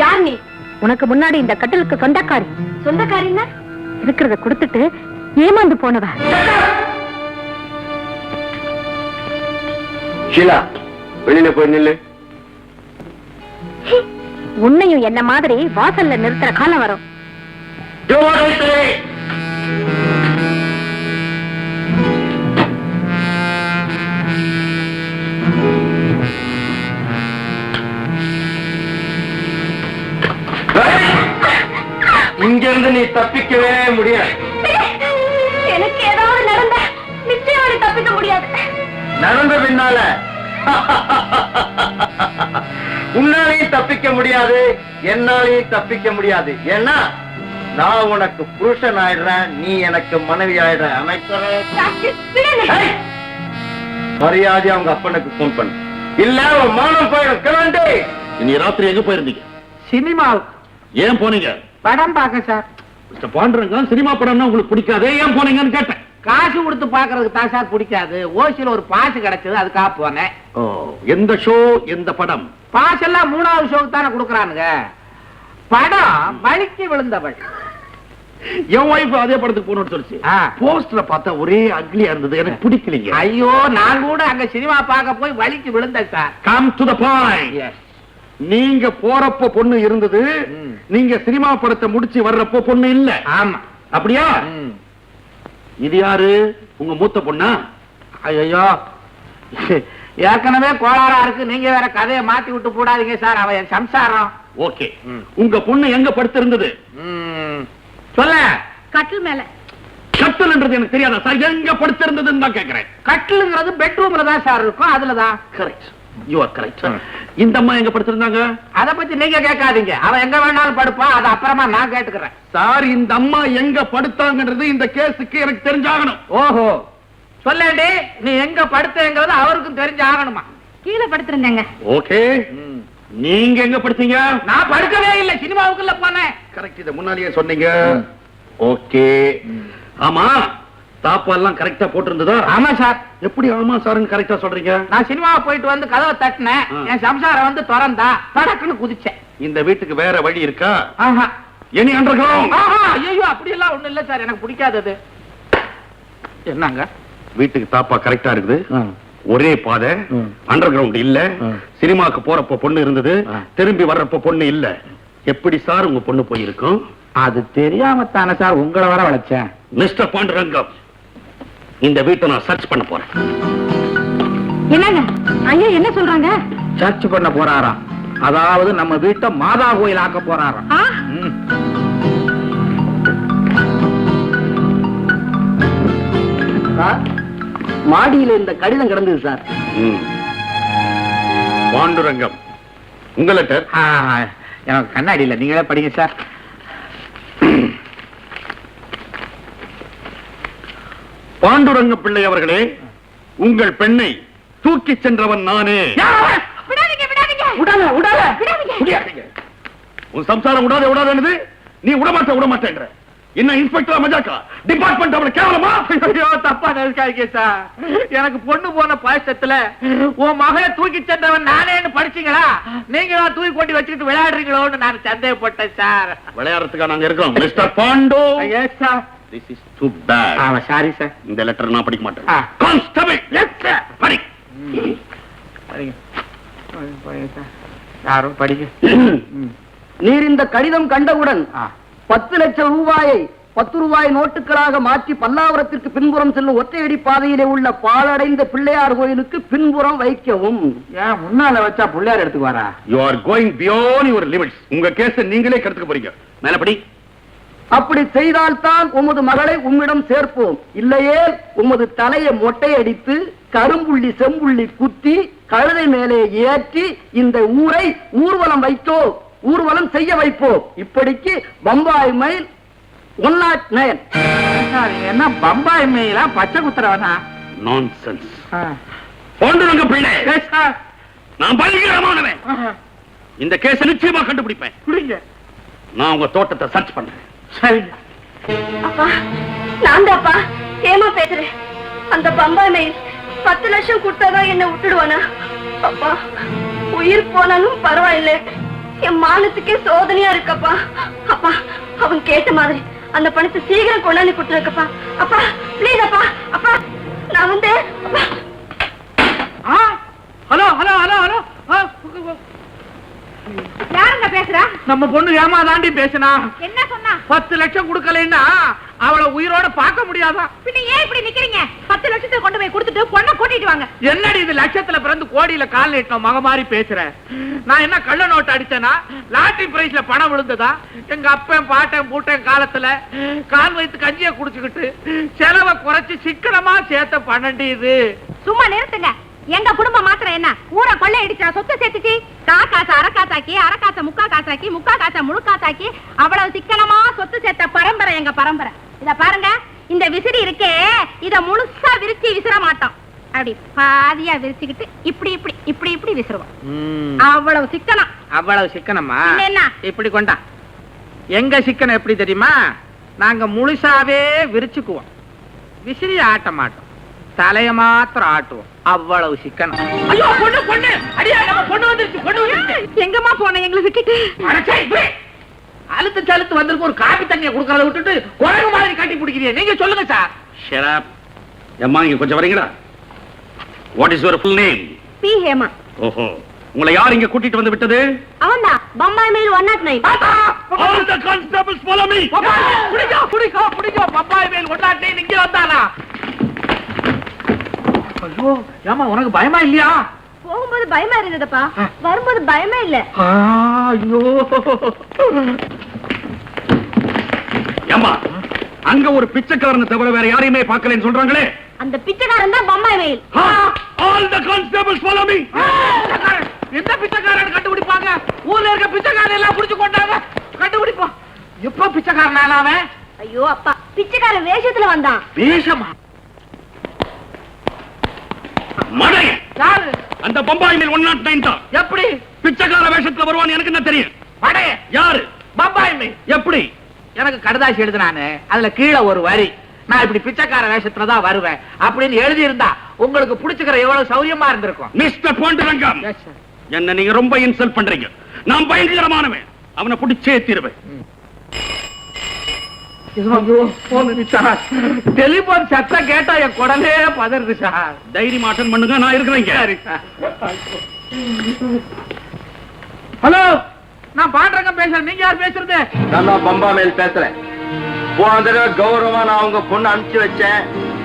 யார் நீ? உனக்கு முன்னாடி இந்த கட்டிலுக்கு சொந்தக்காரி. சொந்தக்காரின்னா இருக்கிறத கொடுத்துட்டு ஏமாந்து போனவ. ஷீலா, வெளியில போய் நில்லு. உன்னையும் என்ன மாதிரி வாசல்ல நிறுத்துற காலம் வரும். Do what I say. இங்க இருந்து நீ தப்பிக்கவே முடியாது. எனக்கு ஏதாவது நடந்த நிச்சயம் தப்பிக்க முடியாது. நடந்த பின்னால உன்னாலையும் தப்பிக்க முடியாது, என்னாலையும் தப்பிக்க முடியாது. ஏன்னா நான் உனக்கு புருஷன் ஆயிடுறேன், நீ எனக்கு மனைவி ஆயிடுற. மரியாதை அவங்க அப்பனுக்கு போன் பண்ணு, இல்ல அவன் மானம் போயிடும். கிளம்பி. நீ ராத்திரி எங்க போயிருந்தீங்க? சினிமாவுக்கு. ஏன் போனீங்க? படம் பார்க்க சார். மிஸ்டர் பாண்டுரங்கன், சினிமா படம்னா உங்களுக்கு பிடிக்காதே, ஏன் போனீங்கன்னு கேட்டேன். காசு கொடுத்து பாக்குறதுக்கு தான் சார் பிடிக்காது. ஓசியில ஒரு பாசு கிடைச்சது, அதுக்காக போனேன். ஓ, எந்த ஷோ எந்த படம்? பாஸ் எல்லாம் 3வது ஷோக்கு தானே கொடுக்கறானுங்க. படம் வலிக்கு விழுந்தவள். என் ஒய்ஃப் அதே படத்துக்கு போகணும்னு சொல்லிச்சு. போஸ்டரை பார்த்தா ஒரே அக்லியா இருந்தது, எனக்கு பிடிக்கலைங்க. ஐயோ, நான் கூட அங்க சினிமா பார்க்க போய் வலிக்கு விழுந்தேன் sir. Come to the point. நீங்க போறப்போ பொண்ணு இருந்தது, நீங்க சினிமா படத்தை முடிச்சு வர்றப்போ பொண்ணு இல்ல. ஆமா. அப்படியா? இது யாரு? உங்க மூத்த பொண்ணா? ஐயோ, ஏற்கனவே கோளாரா இருக்கு, நீங்க வேற கதையை மாத்தி விட்டு போடாதீங்க சார். அவன் என் சம்சாரம். ஓகே. உங்க பொண்ணு எங்க படுத்திருந்தது? சொல்ல. கட்டில் மேல. கட்டில்ன்றது எனக்கு தெரியாதா சார்? எங்க படுத்திருந்ததுன்னு தான் கேக்குறேன். கட்டிலுங்கிறது பெட்ரூம்ல தான் சார் இருக்கும், அதுலதான். Correct, you are correct. இந்த அம்மா எங்க படுத்திருந்தாங்க? அத பத்தி நீங்க கேட்காதீங்க, அவன் எங்க வேணாலும் படுப்பான், அது அப்புறமா நான் கேட்டுக்கிறேன். சார், இந்த அம்மா எங்க படுத்தாங்கன்றது இந்த கேஸுக்கு எனக்கு தெரிஞ்சாகணும். ஓஹோ, சொல்லேண்டி, நீ எங்க படுத்தேங்கிறது அவருக்கும் தெரிஞ்சு ஆகணுமா? கீழே படுத்திருந்தேங்க. ஓகே, நீங்க எங்க படுத்தீங்க? நான் படுக்கவே இல்லை, சினிமாவுக்குள்ள போனேன். கரெக்ட், இத முன்னாடியே சொன்னீங்க. ஓகே. ஆமா, தாப்பால்லாம் கரெக்டா போட்டிருந்ததா? ஆமா சார். எப்படி ஆமா சார்னு கரெக்டா சொல்றீங்க? நான் சினிமா போயிட்டு வந்து கதவை தட்டினேன், என் சம்சாரம் வந்து திறந்தா, தடக்குன்னு குதிச்சேன். இந்த வீட்டுக்கு வேற வழி இருக்கா? ஆஹா. Any underground? ஐயோ, அப்படி எல்லாம் ஒண்ணு இல்ல சார், எனக்கு பிடிக்காதது. என்னங்க? வீட்டுக்கு தாப்பா கரெக்டா இருக்குது, ஒரே பாதை, அண்டர் கிரவுண்ட் இல்ல. சினிமாக்கு போறப்ப பொண்ணு இருந்தது, திரும்பி வர்றப்ப பொண்ணு இல்ல. எப்படி சார் உங்க பொண்ணு போயிருக்கும்? அது தெரியாம தானே சார் உங்களை வர வளைச்சேன். மிஸ்டர் பாண்டுரங்கம், இந்த வீட்டை நான் சர்ச் பண்ண போறேன். என்னங்க ஐயா என்ன சொல்றாங்க? சர்ச் பண்ண போறாராம், அதாவது நம்ம வீட்டை மாதா கோயில் ஆக்க போறாராம். மாடியில இந்த கடிதம் கிடந்தது சார். பாண்டுரங்கம், உங்க லெட்டர். எனக்கு கண்ணாடி இல்ல, நீங்களே படிங்க சார். பாண்டுரங்க பிள்ளை அவர்களே, உங்கள் பெண்ணை தூக்கி சென்றவன் நானே. உன் சம்சாரம் விடாத விடாதது நீ விடமாட்டேன்ற என்ன இன்ஸ்பெக்டர் மஜாக்கா? டிபார்ட்மெண்ட் அவரை கேவலமா? ஐயோ, தப்பா நினைக்காதீங்க சார். எனக்கு பொண்ணு போன பாயசத்துல உன் மகளை தூக்கி சென்றவன் நானேன்னு படிச்சீங்களா? நீங்க தூக்கி கொண்டு வச்சுக்கிட்டு விளையாடுறீங்களோன்னு நான் சந்தேகப்பட்டேன் சார். விளையாடுறதுக்கா நாங்க இருக்கோம் mister Pandu. Yes sir. This is too bad. Sorry sir. இந்த லெட்டர் நான் படிக்க மாட்டேன். கான்ஸ்டபிள், எஸ் சார், படி. யாரும் படிக்க. நீர் இந்த கடிதம் கண்டவுடன் 10 லட்சம் ரூபாயை 10 ரூபாய் நோட்டுகளாக மாற்றி பல்லாவரத்திற்கு பின்புறம் செல்லும் ஒற்றையடி பாதையிலே உள்ள பாழடைந்த பிள்ளையார் கோயிலுக்கு பின்புறம் வைக்கவும். ஏன் முன்னால வச்சா பிள்ளையார் எடுத்துக்கு வரா? You are going beyond your limits. உங்க கேஸ நீங்களே கெடுத்துக்க போறீங்க. மேலப்படி. அப்படி செய்தால்தான் உமது மகளை உம்மிடம் சேர்ப்போம். இல்லையே உமது தலையை மொட்டையடித்து கரும்புள்ளி செம்புள்ளி குத்தி கழுதை மேலே ஏற்றி இந்த ஊரை ஊர்வலம் ஊர்வலம் செய்ய வைப்போம். இப்படிக்கு பம்பாய் மைல் 109. என்ன பம்பாய் மெயிலா பச்சை குத்துறவனா? நான்சென்ஸ். பாண்டுரங்க பிள்ளை, நான் பயங்கரமானவன். இந்த கேஸ நிச்சயமா கண்டுபிடிப்பேன். நான் உங்க தோட்டத்தை சர்ச் பண்றேன். சரி. அப்பா, நான் தான்ப்பா ஏமா பேசுறேன். அந்த பம்பாய் மெயில் 10 லட்சம் கொடுத்தாதான் என்ன விட்டுடுவானா? அப்பா, உயிர் போனாலும் பரவாயில்லை, என் மானத்துக்கே சோதனையா இருக்கப்பா. அப்பா, அவன் கேட்ட மாதிரி அந்த பணத்தை சீக்கிரம் கொண்டாந்து கொடுத்துருக்கப்பா. அப்பா பிளீஸ் அப்பா. அப்பா நான் வந்து ஹலோ ஹலோ ஹலோ ஹலோ. யாருங்க பேசுறா? நம்ம பொண்ணு ஏமா தாண்டி பேசினா? என்ன சொன்னா? 10 லட்சம் கொடுக்கலைன்னா அவளை உயிரோட பார்க்க முடியாதா? பின்ன ஏன் இப்படி நிக்கிறீங்க? 10 லட்சத்தை கொண்டு போய் கொடுத்துட்டு பொண்ணை கூட்டிட்டு வாங்க. என்னடி இது, லட்சத்துல பிறந்து கோடியில கால் நீட்டணும் மக மாதிரி பேசுறேன். நான் என்ன கள்ள நோட்டு அடிச்சேனா? லாட்டரி பிரைஸ்ல பணம் விழுந்ததா? எங்க அப்பன் பாட்டன் பூட்டன் காலத்துல கால் வைத்து கஞ்சியை குடிச்சுக்கிட்டு செலவை குறைச்சு சிக்கனமா சேர்த்த பணண்டி இது. சும்மா நிறுத்துங்க. எங்க குடும்பம் மாத்திரம் என்ன ஊரை கொள்ளை அடிச்சா சொத்து சேர்த்துச்சு? காசை அரக்காத்தாக்கி, அரக்காசை முக்கா காசாக்கி, முக்கா காசை முழுக்காத்தாக்கி அவ்வளவு சிக்கனமா சொத்து சேர்த்த பரம்பரை எங்க பரம்பரை. இத பாருங்க, இந்த விசிறி இருக்கே, இத முழுசா விரிச்சு விசிற மாட்டோம். அப்படி பாதியா விரிச்சுக்கிட்டு இப்படி இப்படி இப்படி இப்படி விசிறுவோம். அவ்வளவு சிக்கனம். அவ்வளவு சிக்கனமா? என்ன இப்படி கொண்டா. எங்க சிக்கனம் எப்படி தெரியுமா? நாங்க முழுசாவே விரிச்சுக்குவோம், விசிறி ஆட்ட மாட்டோம், தலைய மாத்திரம் ஆட்டுவோம். அவ்வளவு சிக்கனம். ஐயோ, பொண்ணு பொண்ணு, அடியா நம்ம பொண்ணு வந்துருச்சு, பொண்ணு வந்துருச்சு. எங்கம்மா போன எங்களை விட்டுட்டு? அழுத்து சலுத்து வந்திருக்கு ஒரு காபி தண்ணியை கொடுக்கறத விட்டுட்டு குரங்கு மாதிரி கட்டி பிடிக்கிறீங்க. நீங்க சொல்லுங்க சார். ஷட் அம்மா இங்க கொஞ்சம் வரீங்களா? What is your full name? P Hema. ஓஹோ, உங்களை யார் இங்க கூட்டிட்டு வந்து விட்டது? அவன்தான் Bombay mail 109. All the constables follow me. பிடிக்கோ பப்பாய் மேல் ஒட்டாட்டே இங்க வந்தானா? ஐயோ ஏமா உனக்கு பயமா இல்லையா? போகும்போது பயமா இருந்ததுப்பா, வரும்போது பயமே இல்ல. ஐயோ ஏம்மா அங்க ஒரு பிச்சைக்காரனை தவிர வேற யாரையுமே பார்க்கலன்னு சொல்றாங்களே. அந்த பிச்சைக்காரன் தான் Bombay mail. All the constables follow me. எந்த பிச்சைக்காரன் கண்டுபிடிப்பாங்க? ஊர்ல இருக்க பிச்சைக்காரன் எல்லாம் புடிச்சு கொண்டாங்க. கண்டுபிடிப்போம். எப்ப பிச்சைக்காரன் அவன்? ஐயோ அப்பா, பிச்சைக்காரன் வேஷத்துல வந்தான். வேஷமா? மடை யாரு? அந்த பம்பாய் மேல் 109 தான். எப்படி பிச்சைக்கார வேஷத்துல வருவான்னு எனக்கு என்ன தெரியும்? படே யாரு? பம்பாய் மேல். எப்படி? எனக்கு கடுதாசி எழுதுனானு அதுல கீழே ஒரு வரி, நான் இப்படி பிச்சைக்கார வேஷத்துல தான் வருவேன் அப்படின்னு எழுதி இருந்தா உங்களுக்கு புடிச்சுக்கிற எவ்வளவு சௌரியமா இருந்திருக்கும். மிஸ்டர் பாண்டுரங்கம், என்ன நீங்க ரொம்ப இன்சல்ட் பண்றீங்க. நான் பயங்கரமானவன், அவனை பிடிச்சே தீருவேன். டெலிபோன் சத்தம் கேட்டா என் குடலே பதறுது சார். தைரியம் அட்டன் பண்ணுங்க, நான் இருக்கிறேன். ஹலோ, நான் பாண்டுரங்கம் பேசுறேன். நீங்க யார் பேசுறது? நான் பம்பா மேல் பேசுறேன். போன தடவை கௌரவமா நான் உங்க பொண்ணு அனுப்பிச்சு வச்சேன்,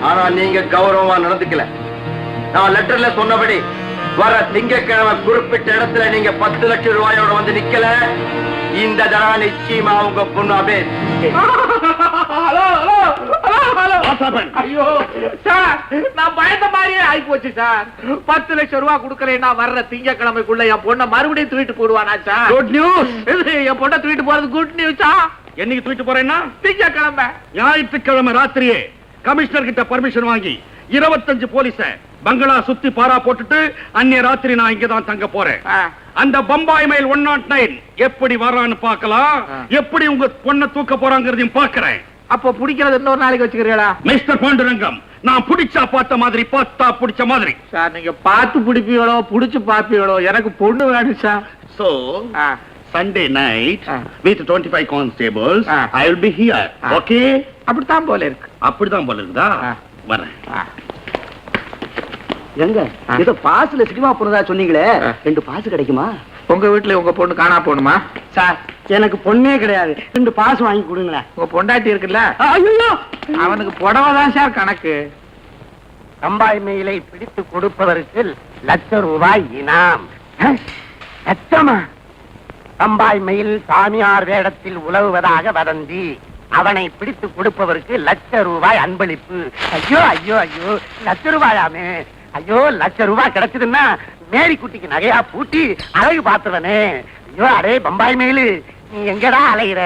ஆனா நீங்க கௌரவமா நடந்துக்கல. நான் லெட்டர்ல சொன்னபடி வர திங்கட்கிழமை குறிப்பிட்ட இடத்துல நீங்க 10 லட்சம் ரூபாயோட வந்து நிக்கல, இந்த தடவை நிச்சயமா உங்க பொண்ணு அபேஸ். ஐயோ சார், நான் பயந்த மாதிரியே ஆகி போச்சு சார். 10 லட்சம் ரூபாய் கொடுக்கலன்னா வர்ற திங்கக்கிழமைக்குள்ள என் பொண்ணை மறுபடியும் தூக்கிட்டு போடுவானா சார்? Good news. என் பொண்ணை தூக்கிட்டு போறது குட் நியூஸா? என்னைக்கு தூக்கிட்டு போறேன்னா திங்கக்கிழமை ஞாயிற்றுக்கிழமை ராத்திரியே கமிஷனர் கிட்ட பர்மிஷன் வாங்கி 25 போலீஸ பங்களா சுத்தி பாரா போட்டுட்டு அன்னைய ராத்திரி நான் இங்கதான் தங்க போறேன். அந்த பம்பாய் மெயில் 109 எப்படி வரான்னு பார்க்கலாம், எப்படி உங்க பொண்ணை தூக்க போறாங்கிறதையும் பார்க்கிறேன். அப்ப பிடிக்கிறது இன்னொரு நாளைக்கு வச்சுக்கிறீங்களா? மிஸ்டர் பாண்டுரங்கம், நான் பிடிச்சா பார்த்த மாதிரி, பார்த்தா பிடிச்ச மாதிரி. சார் நீங்க பார்த்து பிடிப்பீங்களோ புடிச்சு பாப்பீங்களோ, எனக்கு பொண்ணு வேணும் sir. So Sunday night with 25 constables I will be here. Okay? அப்படித்தான் போல இருக்கு. அப்படிதான் போல இருக்குதா? வரேன். எங்க ஏதோ பாஸ்ல சினிமா போனதா சொன்னீங்களே, 2 பாஸ் கிடைக்குமா? உங்க வீட்டுல உங்க பொண்ணு காணா போணுமா? சார் எனக்கு பொண்ணே கிடையாது, 2 பாஸ் வாங்கி கொடுங்களேன். உங்க பொண்டாட்டி இருக்குல்ல, ஐயோ அவனுக்கு புடவை தான் சார் கணக்கு. பம்பாய் மெயிலை பிடித்து கொடுப்பதற்கு ₹1,00,000 இனாம். லட்சமா? பம்பாய் மெயில் சாமியார் வேடத்தில் உலவுவதாக வதந்தி, அவனை பிடித்து கொடுப்பதற்கு ₹1,00,000 அன்பளிப்பு. ஐயோ ஐயோ ஐயோ, ₹1,00,000 ஐயோ, ₹1,00,000 கிடைச்சதுன்னா மேரி குட்டிக்கு நகையா பூட்டி அழகு பாத்துவனே. ஐயோ அடே பம்பாய் மெயிலு, நீ எங்கடா அலையிற?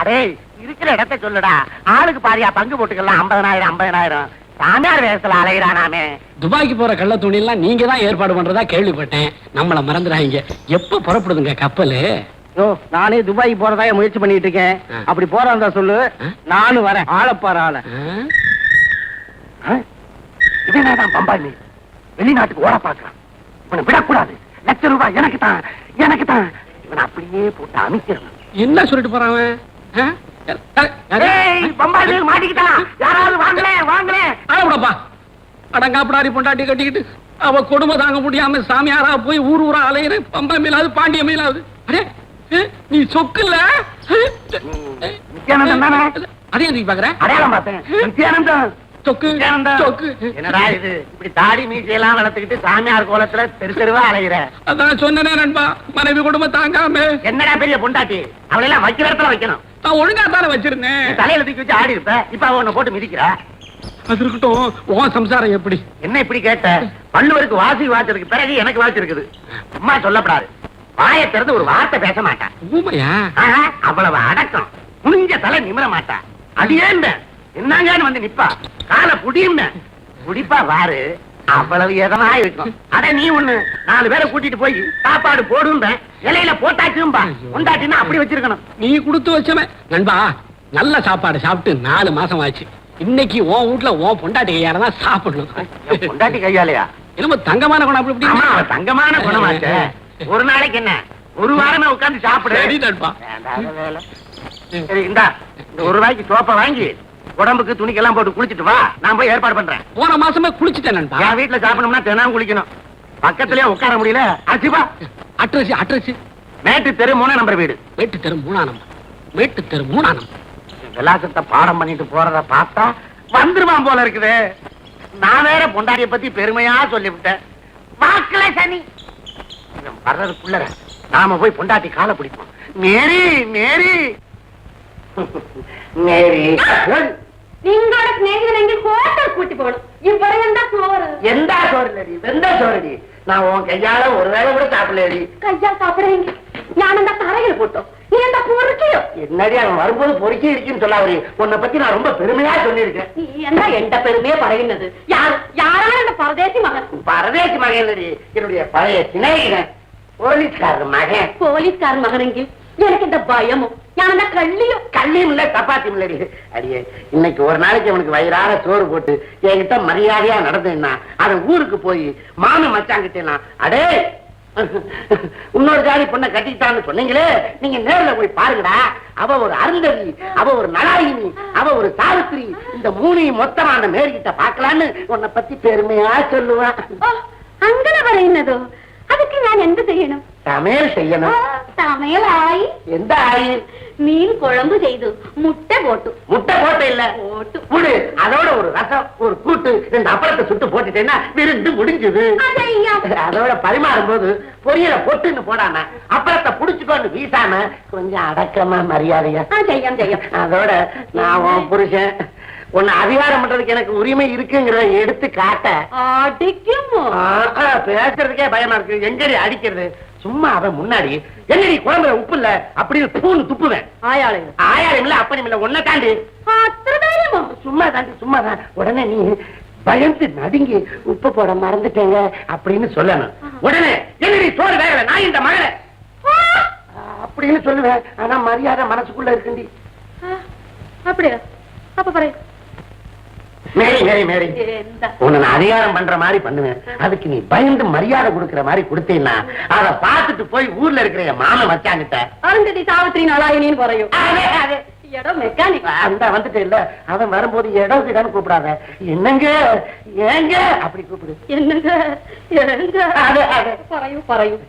அடே இருக்கிற இடத்த சொல்லுடா, ஆளுக்கு பாதியா பங்கு போட்டுக்கலாம். 50,000 சாமியார் வேஷத்துல அலையிறானாமே. துபாய்க்கு போற கள்ள துணி எல்லாம் நீங்க தான் ஏற்பாடு பண்றதா கேள்விப்பட்டேன். நம்மள மறந்துடாங்க. எப்ப புறப்படுதுங்க கப்பல்? நானே துபாய்க்கு போறதா முயற்சி பண்ணிட்டு இருக்கேன். அப்படி போறதா சொல்லு, நானும் வரேன். ஆளப்பாரு ஆள. இவனதான் பம்பாய் மெயில், வெளிநாட்டுக்கு ஓட பாக்குறான். இவனை விடக்கூடாது. ₹1,00,000 எனக்கு தான், எனக்கு தான். இவனை அப்படியே போட்டு அமைக்கிறேன். என்ன சொல்லிட்டு போறான்? பம்பாய் மெயில் மாட்டிக்கிட்டான். யாராவது வாங்கல வாங்கல. ஆடப்பா, அடங்காப்படாரி பொண்டாட்டி கட்டிக்கிட்டு அவ கொடுமை தாங்க முடியாம சாமியாரா போய் ஊர் ஊரா அலையிற. பம்பா மேலாவது பாண்டிய மேலாவது. அடே நீ சொக்குல நித்யானந்தம் தானே? அதே நீ பாக்குற அடையாளம் பார்த்தேன். நித்யானந்தம். சொக்கு சொக்கு. என்னடா இது, இப்படி தாடி மீசையெல்லாம் வளர்த்துக்கிட்டு சாமியார் கோலத்துல தெருவா அலைகிற? அதான் சொன்னனே நண்பா, மனைவி குடும்பம் தாங்காம. என்னடா பெரிய பொண்டாட்டி, அவளெல்லாம் வைக்கிற இடத்துல வைக்கணும். நான் ஒழுங்கா தானே வச்சிருந்தேன். தலையில தூக்கி வச்சு ஆடி இருப்ப, இப்ப அவ உன்னை போட்டு மிதிக்கிறா. அது இருக்கட்டும், உன் சம்சாரம் எப்படி? என்ன இப்படி கேட்ட? பல்லுவருக்கு வாசி வாச்சதுக்கு பிறகு எனக்கு வாசி இருக்குது. சும்மா சொல்லப்படாது. வாயை திறந்து ஒரு வார்த்தை பேச மாட்டான். ஊமையா? அவ்வளவு அடக்கம். குனிஞ்ச தலை நிமிர மாட்டா. அடியேன் என்னங்கன்னு வந்து நிப்பா. கால புடியும் குடிப்பா வாரு. அவ்வளவு எதனா இருக்கும். அட நீ ஒண்ணு 4 பேரை கூட்டிட்டு போய் சாப்பாடு போடும்ப, இலையில போட்டாச்சும்பா. உண்டாட்டினா அப்படி வச்சிருக்கணும். நீ கொடுத்து வச்சவன் நண்பா. நல்ல சாப்பாடு சாப்பிட்டு 4 மாசம் ஆச்சு. இன்னைக்கு உன் வீட்டுல உன் பொண்டாட்டி கையாலதான் சாப்பிடணும். பொண்டாட்டி கையாலையா? என்னமோ தங்கமான குணம். அப்படி ஆமா, தங்கமான குணமாச்சே. ஒரு நாளைக்கு என்ன, ஒரு வாரமே உட்கார்ந்து சாப்பிடு. சரி நண்பா. வேலை சரி இந்தா இந்த ₹1 சோப்பை வாங்கி உடம்புக்கு துணிக்கெல்லாம் போட்டு குளிச்சிட்டு வா, நான் போய் ஏற்பாடு பண்றேன். போன மாசமே குளிச்சுட்டேன் நண்பா. என் வீட்டுல சாப்பிடணும்னா தினம் குளிக்கணும். பக்கத்துலயே உட்கார முடியல. அச்சிப்பா அட்ரஸ் மேட்டு தெரு 3 நம்பர் வீடு. மேட்டு தெரு 3 நம்பர். மேட்டு தெரு 3 நம்பர். விலாசத்தை பாடம் பண்ணிட்டு போறத பார்த்தா வந்துருவான் போல இருக்குது. நான் வேற பொண்டாட்டிய பத்தி பெருமையா சொல்லிவிட்டேன். வாக்குல சனி வர்றதுக்குள்ள நாம போய் பொண்டாட்டி காலை பிடிப்போம். மேரி மேரி மேரி നിങ്ങളുടെ സ്നേഹിതനെങ്കിൽ ഹോട്ടൽ കൂട്ടി പോകണം. ഇവിടെ എന്താ ചോറ്? എന്താ ചോറില്ലടി, വെന്ത ചോറടി. நான் உன் கையால ஒரு வேளை கூட சாப்பிடலடி. கையா சாப்பிடுறீங்க, ഞാൻ എന്താ തറയിൽ போட்டோ, நீ എന്താ பொறுக்கியோ? என்னடி அவன் வரும்போது பொறுக்கி இருக்குன்னு சொல்லாவரி. உன்னை பத்தி நான் ரொம்ப பெருமையா சொல்லியிருக்கேன். நீ എന്താ எந்த பெருமையை പറയുന്നത്? யாரான அந்த பரதேசி மகன்? பரதேசி மகன் இல்லடி, என்னுடைய பழைய சிநேகிதன், போலீஸ்காரர் மகன். போலீஸ்காரர் மகனெങ്കിൽ எனக்கு இந்த பயமோ, ഞാൻ എന്താ கள்ளியோ? கள்ளியும் இல்ல சப்பாத்தியும் இல்லடி. அடியே இன்னைக்கு ஒரு நாளைக்கு அவனுக்கு வயிறார சோறு போட்டு என்கிட்ட மரியாதையா நடந்தேன்னா அவன் ஊருக்கு போய் மாமி மச்சாங்கிட்டேனா அடே இன்னொரு ஜாதி பொண்ணை கட்டிக்கிட்டான்னு சொன்னீங்களே, நீங்க நேர்ல போய் பாருங்கடா. அவ ஒரு அருந்ததி, அவ ஒரு நலாயினி, அவ ஒரு சாவித்திரி. இந்த 3 மொத்தமா அந்த மேரிகிட்ட பாக்கலான்னு உன்னை பத்தி பெருமையா சொல்லுவான். അങ്ങനെ പറയുന്നതോ? அதுக்கு நான் എന്ത് ചെയ്യണം? சமையல் செய்யணும். சமையலாയി. எந்த ஆயி? மீன் குழம்பு செய்து முட்டை போட்டு. முட்டை போட்டு இல்ல போட்டு புடு, அதோட ஒரு ரசம், ஒரு கூட்டு, 2 அப்பளத்தை சுட்டு போட்டுட்டேன்னா விருந்து முடிஞ்சது. அதோட பரிமாறும் போது பொரியல பொட்டுன்னு போடாம அப்பளத்தை புடிச்சுக்கோன்னு வீசாம கொஞ்சம் அடக்கமா மரியாதையா செய்யும் செய்யும். அதோட நான் உன் புருஷன் உன்னை அதிகாரம் பண்றதுக்கு எனக்கு உரிமை இருக்குங்கிறத எடுத்து காட்ட. அடிக்குமோ? பேசுறதுக்கே பயமா இருக்கு. எங்கடி அடிக்கிறது? சும்மா அவன் முன்னாடி என்னடி குழம்புல உப்பு இல்ல அப்படின்னு பூன்னு துப்புவேன். ஆயாளும் இல்ல அப்பனும் இல்ல உன்னை தாண்டி. சும்மா தாண்டி சும்மா தான். உடனே நீ பயந்து நடுங்கி உப்பு போட மறந்துட்டேங்க அப்படின்னு சொல்லணும். உடனே என்னடி சோறு வேகல, நான் இந்த மகளை அப்படின்னு சொல்லுவேன். ஆனா மரியாதை மனசுக்குள்ள இருக்குண்டி. அப்படியா? அப்ப பாரு மேரி மேரி மேரி, உன்னை நான் அதிகாரம் பண்ற மாதிரி பண்ணுவேன். அதுக்கு நீ பயந்து மரியாதை கொடுக்கற மாதிரி கொடுத்தீன்னா அதை பார்த்துட்டு போய் ஊர்ல இருக்கிற என் மாமன் மச்சாங்கிட்ட அருந்ததி சாவித்திரி நலாயினின்னு பறையும். இடம் மெக்கானிக் அந்த வந்துட்டு இல்ல, அவன் வரும்போது இடம் கிடான்னு கூப்பிடாத. என்னங்க ஏங்க அப்படி கூப்பிடு. என்னங்க പറയും പറയും.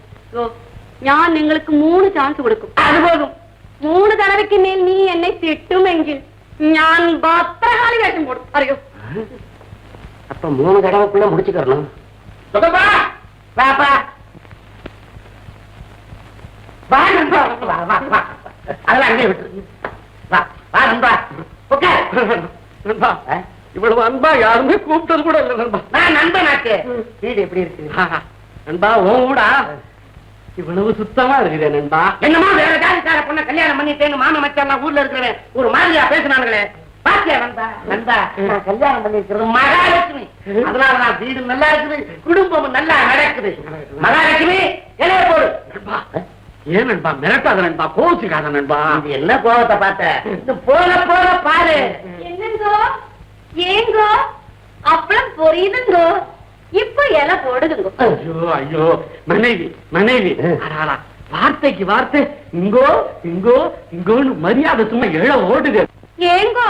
ഞാൻ നിങ്ങൾക്ക് 3 ചാൻസ് കൊടുക്കും. அது போதும். 3 തവണയ്ക്ക് മേൽ നീ എന്നെ തിട്ടുമെങ്കിൽ ഞാൻ ഭദ്രകാളി വേഷം കൊടുക്കും. അറിയോ? அப்ப 3 தடவைக்குள்ள முடிச்சுக்கறணும். வாப்பா வா நண்பா, வா வா வா, அதெல்லாம் அங்கே விட்டு வா வா நண்பா உட்கார். நண்பா இவ்வளவு அன்பா யாருமே கூப்பிட்டது கூட இல்ல நண்பா. நான் நண்பனாக்கு வீடு எப்படி இருக்கு நண்பா? உன் வீடா இவ்வளவு சுத்தமா இருக்குது நண்பா. என்னமா வேற ஜாதிக்கார பொண்ணை கல்யாணம் பண்ணிட்டேன்னு மாமன் மச்சான் ஊர்ல இருக்கிறவன் ஒரு மாதிரியா பேசினானுங்களே. பாத்தியா நண்பா? நண்பா நான் கல்யாணம் பண்ணிருக்கிறது மகாலட்சுமி. அதனாலதான் வீடு நல்லா இருக்குது, குடும்பமும் நல்லா நடக்குது. மகாலட்சுமி இலைய போடு. நண்பா ஏன் நண்பா மிரட்டாத நண்பா, கோச்சுக்காத நண்பா. இது என்ன கோபத்தை பார்த்த? போல போல பாரு. என்னங்கோ ஏங்கோ அப்பளம் பொரியுதுங்கோ, இப்ப இலை போடுதுங்கோ. ஐயோ ஐயோ, மனைவி மனைவி அடாடா, வார்த்தைக்கு வார்த்தை இங்கோ இங்கோ இங்கோன்னு மரியாதை சும்மா எழ ஓடுது. ஏங்கோ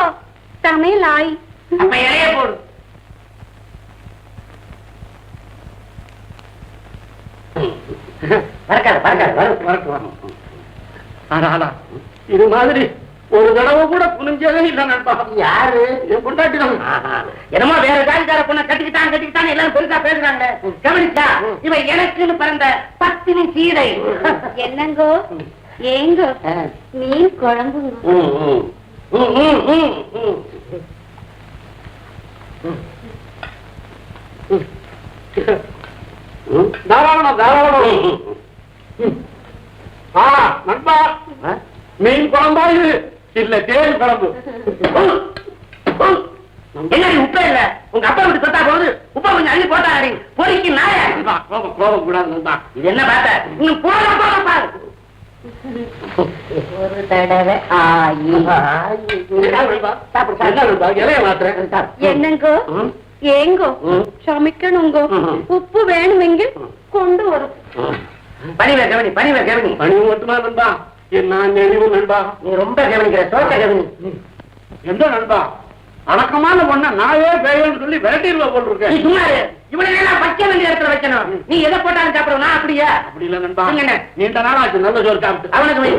சமையலாய். அப்ப இலைய போடு. பறக்காது பறக்காது, வரும் வரட்டும். அடாடா, இது மாதிரி ஒரு தடவை கூட புனிஞ்சதே இல்ல நண்பா. யாரு? என் பொண்டாட்டி தான். என்னமோ வேற ஜாதிக்கார பொண்ணை கட்டிக்கிட்டான் எல்லாரும் பெருசா பேசுறாங்க. கவனிச்சா இவன் எனக்குன்னு பிறந்த பத்தினி சீதை. என்னங்கோ ஏங்கோ மீன் குழம்புங்க. தாராளம் தாராளம். நண்பா மீன் குழம்பா இது இல்ல தேன் குழம்பு. என்னடி உப்பே இல்ல? உங்க அப்பா விட்டு தொட்டா போகுது, உப்பா கொஞ்சம் அள்ளி போட்டா பொறிக்கு நாய. கோபம் கோபம் கூடாது நண்பா. இது என்ன பார்த்த? இன்னும் போக போக பாரு. ஒரு தடவை இலைய மாத்திரம். என்னங்கோ ஏங்கோ ക്ഷമിക്കണുங்கோ, உப்பு வேணுமெങ്കിൽ கொண்டு வரும். பணிவே கவனி பணிவே கவனி. பணி மட்டுமா நண்பா, என்ன நெறிவு நண்பா. நீ ரொம்ப கவனிக்கிற தோட்ட கவனி. எந்த நண்பா அடக்கமான பொண்ண நாயே பேயன்னு சொல்லி விரட்டிடுவ போல் இருக்கேன். நீ சும்மா இரு. இவனுக்கு வைக்க வேண்டிய இடத்துல வைக்கணும். நீ எதை போட்டாலும் சாப்பிடுவோம். நான் அப்படியா? அப்படி இல்ல நண்பா. என்ன? நீண்ட நாளாச்சு நல்ல சோறு சாப்பிட்டு. அவனுக்கு வை.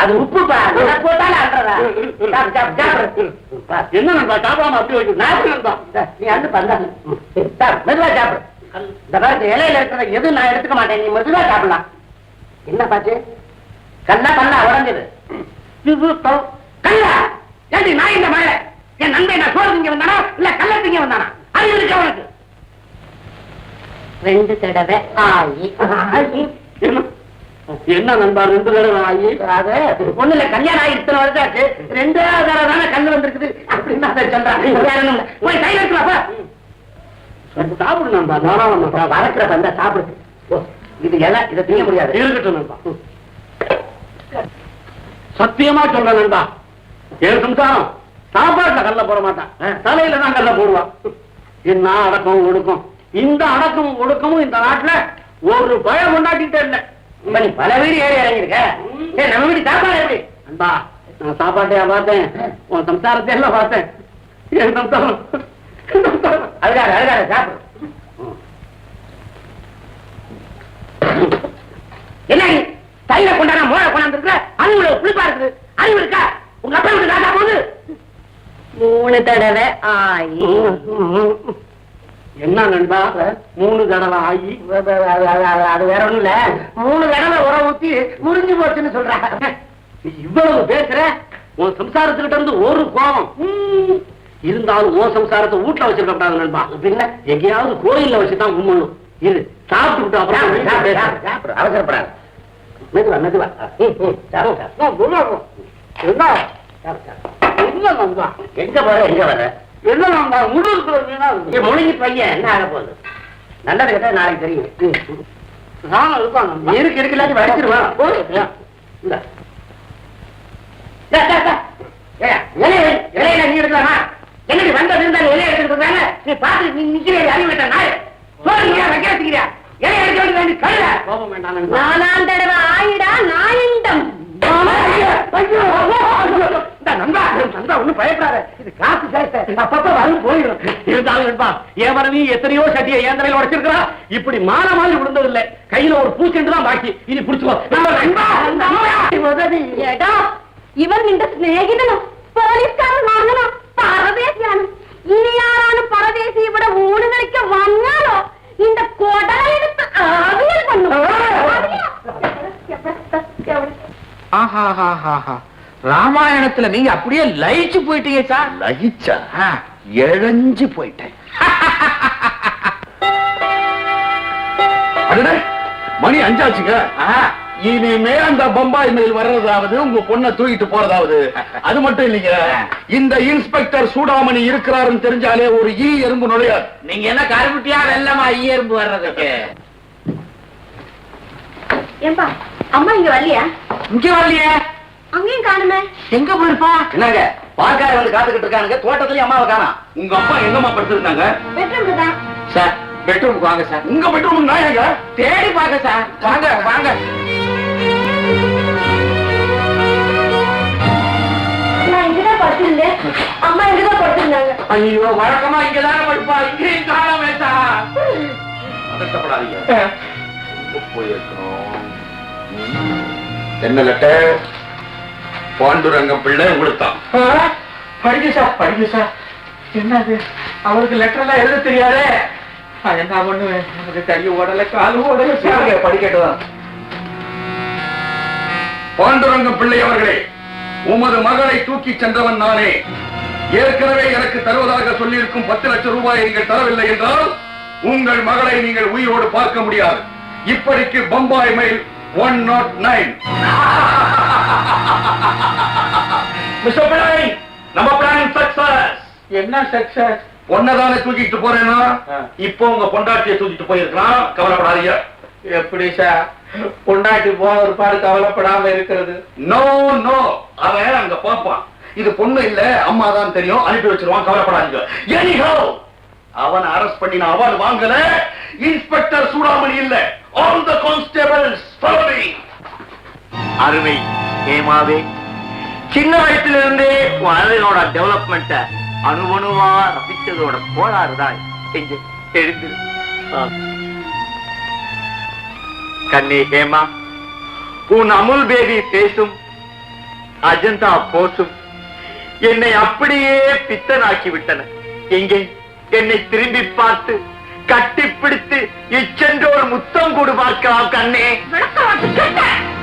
அது உப்புப்பா. எதை போட்டாலும் அன்றதா? சாப்பிடு. என்ன நண்பா சாப்பிடாம அப்படி வைக்க நண்பா. நீ வந்து பந்தா மெதுவா சாப்பிடு. இந்த பாருங்க இலையில இருக்கிற எது நான் எடுத்துக்க மாட்டேன். நீ மெதுவா சாப்பிடலாம். என்ன பாச்சு? கல்லா கல்லா உடஞ்சது. கல்லா ஏண்டி நான் இந்த மழை என் நண்பன் நான் சோறு திங்க வந்தானா இல்ல கல்ல திங்க வந்தானா? அது இருக்கு அவனுக்கு 2 தடவை ஆயி. என்ன நண்பா 2 தடவை ஆகி? அது ஒண்ணு இல்ல, கல்யாணம் ஆகி இத்தனை வருஷம் ஆச்சு. 2வது தடவை தானே கல்லு வந்திருக்குது அப்படின்னு அதை சொல்றான். போய் கையில இருக்கலாப்பா. சாப்பிடு நண்பா. தாராளமா வளர்க்கிற பந்தா சாப்பிடு. இது இலை, இதை திங்க முடியாது. இருக்கட்டும் நண்பா. சத்தியமா சொல்றேன் நண்பா, ஏழு சம்சாரம் சாப்பாட்டுல கல்ல போட மாட்டான், தலையில தான் கல்ல போடுவான். என்ன அடக்கம் ஒடுக்கம். இந்த அடக்கமும் ஒடுக்கமும் இந்த நாட்டுல ஒரு பயம் கொண்டாட்டிட்டே இல்ல. நீ பல வீடு ஏறி இறங்கிருக்க. நம்ம வீடு சாப்பாடு எப்படி? நண்பா நான் சாப்பாட்டையா பார்த்தேன், உன் சம்சாரத்தை எல்லாம் பார்த்தேன். என் சம்சாரம் அதுக்காக அதுக்காக சாப்பிடு. என்ன தைல கொண்டாட மோளை கொண்டாந்து அறிவுல புளிப்பா இருக்குது. அறிவு இருக்கா? உங்க அப்பா வீட்டு காட்டா போகுது. 3 தடவை ஆயி. என்ன நண்பா 3 தடவை ஆகி? அது வேற ஒண்ணும் இல்ல, 3 தடவை உரம் ஊத்தி முறிஞ்சு போச்சுன்னு சொல்றாங்க. நீ இவ்வளவு பேசுற, உன் சம்சாரத்துக்கிட்ட இருந்து ஒரு கோபம் இருந்தாலும் உன் சம்சாரத்தை வீட்டுல வச்சிருக்க கூடாது நண்பா. பின்ன எங்கேயாவது கோயில்ல வச்சுதான் கும்பிடணும். இது சாப்பிட்டு சாப்பிடு, அவசரப்படாது. மெதுவா மெதுவா. என்ன நண்பா எங்க போற எங்க வர? என்ன நண்பா முழுக்க முழுங்கி பையன் என்ன ஆக போகுது? நல்லது கேட்டா நாளைக்கு தெரியும். நான் இருக்கான் நண்பா. இருக்கு இருக்கு இல்லாட்டி வடிச்சிருவான். இலையில நீ எடுக்கலாமா? என்னடி வந்தது இருந்தாலும் இலைய எடுத்துருக்காங்க. நீ பார்த்து நீ நிக்கிறே அறிவு விட்ட நாய் சோறுங்க வைக்க வச்சுக்கிறியா? இலைய எடுக்க வேண்டி கழுத கோபம் வேண்டாம் நண்பா. 4ஆம் தடவை ஆயிடா நாயிண்டம். ஒண்ணும் பயப்படாத, இது காசு சேர்த்த அப்பப்ப வரும் போயிடும். இருந்தாலும் நண்பா என் மனைவி எத்தனையோ சட்டியை என் தலையில உடைச்சிருக்கா. இப்படி மாற மாதிரி விழுந்தது இல்ல. கையில ஒரு பூச்செண்டு தான் பாக்கி. இனி புடிச்சுக்கோ. എടാ ഇവൻ നിന്റെ സ്നേഹിതനോ പോലീസുകാരനാണോ പരദേശിയാണ്? ഇനി ആരാണ് പരദേശി ഇവിടെ ഊണ് കളിക്കാൻ വന്നാലോ നിന്റെ കൊടലെടുത്ത് ആവിയൽ കൊണ്ടു. ராமாயணத்துல நீங்க அப்படியே லயிச்சு போயிட்டீங்க சார். லகிச்சா இழஞ்சு போயிட்டேன். மணி 5 ஆச்சுங்க. இனிமே அந்த பம்பாய் மெயில் வர்றதாவது உங்க பொண்ணை தூக்கிட்டு போறதாவது. அது மட்டும் இல்லைங்க, இந்த இன்ஸ்பெக்டர் சூடாமணி இருக்கிறாருன்னு தெரிஞ்சாலே ஒரு ஈ எறும்பு நுழையாது. நீங்க என்ன கருப்புட்டியா வெள்ளமா ஈ எறும்பு வர்றதுக்கு? ஏம்பா அம்மா இங்க வரலையா? இங்க வரலையே. அங்கேயும் காணுமே. எங்க போயிருப்பா? என்னங்க பாக்கார வந்து காத்துக்கிட்டு இருக்கானுங்க, தோட்டத்திலயும் அம்மாவை காணோம். உங்க அப்பா எங்கம்மா படுத்திருந்தாங்க? பெட்ரூம்க்கு தான். சார் பெட்ரூமுக்கு வாங்க சார். உங்க பெட்ரூம் நான் எங்க தேடி பாக்க சார். வாங்க வாங்க. நான் இங்கதான் படுத்திருந்தேன், அம்மா இங்கதான் படுத்திருந்தாங்க. ஐயோ வழக்கமா இங்கதானே படுப்பா, இங்கேயும் காணாமே சார். பதட்டப்படாதீங்க. போயிருக்கோம். என்ன லெட்டர்? பாண்டுரங்கம் பிள்ளை உங்களுக்குத்தான். படிக்க சார் படிக்க சார். என்னது அவருக்கு லெட்டர் எல்லாம் எழுத தெரியாதே. என்ன பண்ணுவேன்? எனக்கு கை ஓடல காலு ஓடல சார். படிக்கட்டுதான். பாண்டுரங்கம் பிள்ளை அவர்களே, உமது மகளை தூக்கி சென்றவன் நானே. ஏற்கனவே எனக்கு தருவதாக சொல்லியிருக்கும் 10 லட்சம் ரூபாயை நீங்கள் தரவில்லை என்றால் உங்கள் மகளை நீங்கள் உயிரோடு பார்க்க முடியாது. இப்படிக்கு பம்பாய் மெயில் 109. மிஸ்டர் பிள்ளை, நம்ம பிளான் சக்சஸ். என்ன சக்சஸ்? பொண்ணதானே தூக்கிட்டு போறேன்னா இப்போ உங்க பொண்டாட்டியை தூக்கிட்டு போயிருக்கலாம். கவலைப்படாதீங்க. எப்படி சார் பொண்டாட்டி போன ஒரு பாடு கவலைப்படாம இருக்கிறது? நோ நோ, அவன் அங்க பாப்பான். இது பொண்ணு இல்ல அம்மா தான் தெரியும், அனுப்பி வச்சிருவான். கவலைப்படாதீங்க. எனிஹோ அவன் அரெஸ்ட் பண்ணி நான் அவார்டு வாங்கல. இன்ஸ்பெக்டர் சூடாமணி இல்ல. All the constables follow me. அருமை ஏமாவே, சின்ன வயசுல இருந்தே வாழ்க்கையோட டெவலப்மெண்ட அணுவணுவா ரசிச்சதோட கோளாறுதான் இங்க தெரிந்து. கண்ணே ஹேமா, உன் அமுல் பேபி பேசும் அஜந்தா போசும் என்னை அப்படியே பித்தனாக்கி விட்டன. எங்கே என்னை திரும்பி பார்த்து கட்டிப்பிடித்து இச்சென்றோர் முத்தம் கொடு பார்க்கலாம் கண்ணே.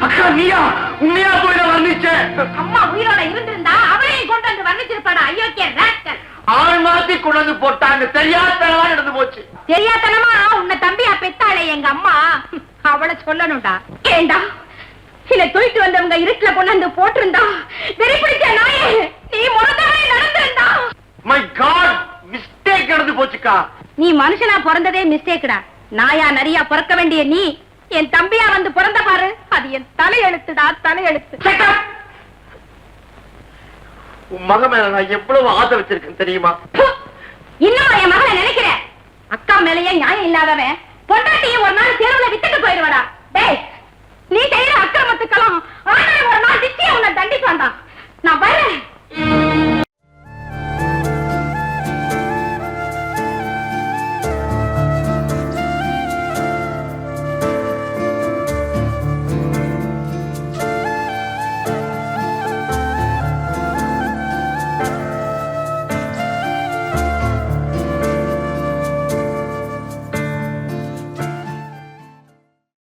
அக்கா நீயா உண்மையா போய் நான் வர்ணிச்சேன். அம்மா உயிரோட இருந்திருந்தா அவளையும் கொண்டு வந்து வர்ணிச்சிருப்பாடா. அயோக்கிய ராஸ்கல். ஆள் மாத்தி கொண்டு வந்து போட்டாங்க. தெரியாதனமா நடந்து போச்சு. தெரியாதனமா உன்னை தம்பியா பெத்தாளே எங்க அம்மா, அவளை சொல்லணும்டா. ஏண்டா இதை தூக்கிட்டு வந்தவங்க இருட்டுல கொண்டாந்து போட்டிருந்தா வெறி பிடிச்ச நாயே, நீ முறந்தவரை நடந்திருந்தா. மை காட், மிஸ்டேக் நடந்து போச்சுக்கா. நீ மனுஷனா பிறந்ததே மிஸ்டேக்குடா. நாயா நரியா பிறக்க வேண்டிய நீ என் தம்பியா வந்து பிறந்த பாரு, அது என் தலையெழுத்துடா, தலையெழுத்து. உன் மகன் மேல நான் எவ்வளவு ஆசை வச்சிருக்கேன் தெரியுமா? இன்னும் என் மகளை நினைக்கிறேன். அக்கா மேலேயே நியாயம் இல்லாதவன் பொண்டாட்டியை ஒரு நாள் தெருவுல வித்துட்டு போயிடுவாடா.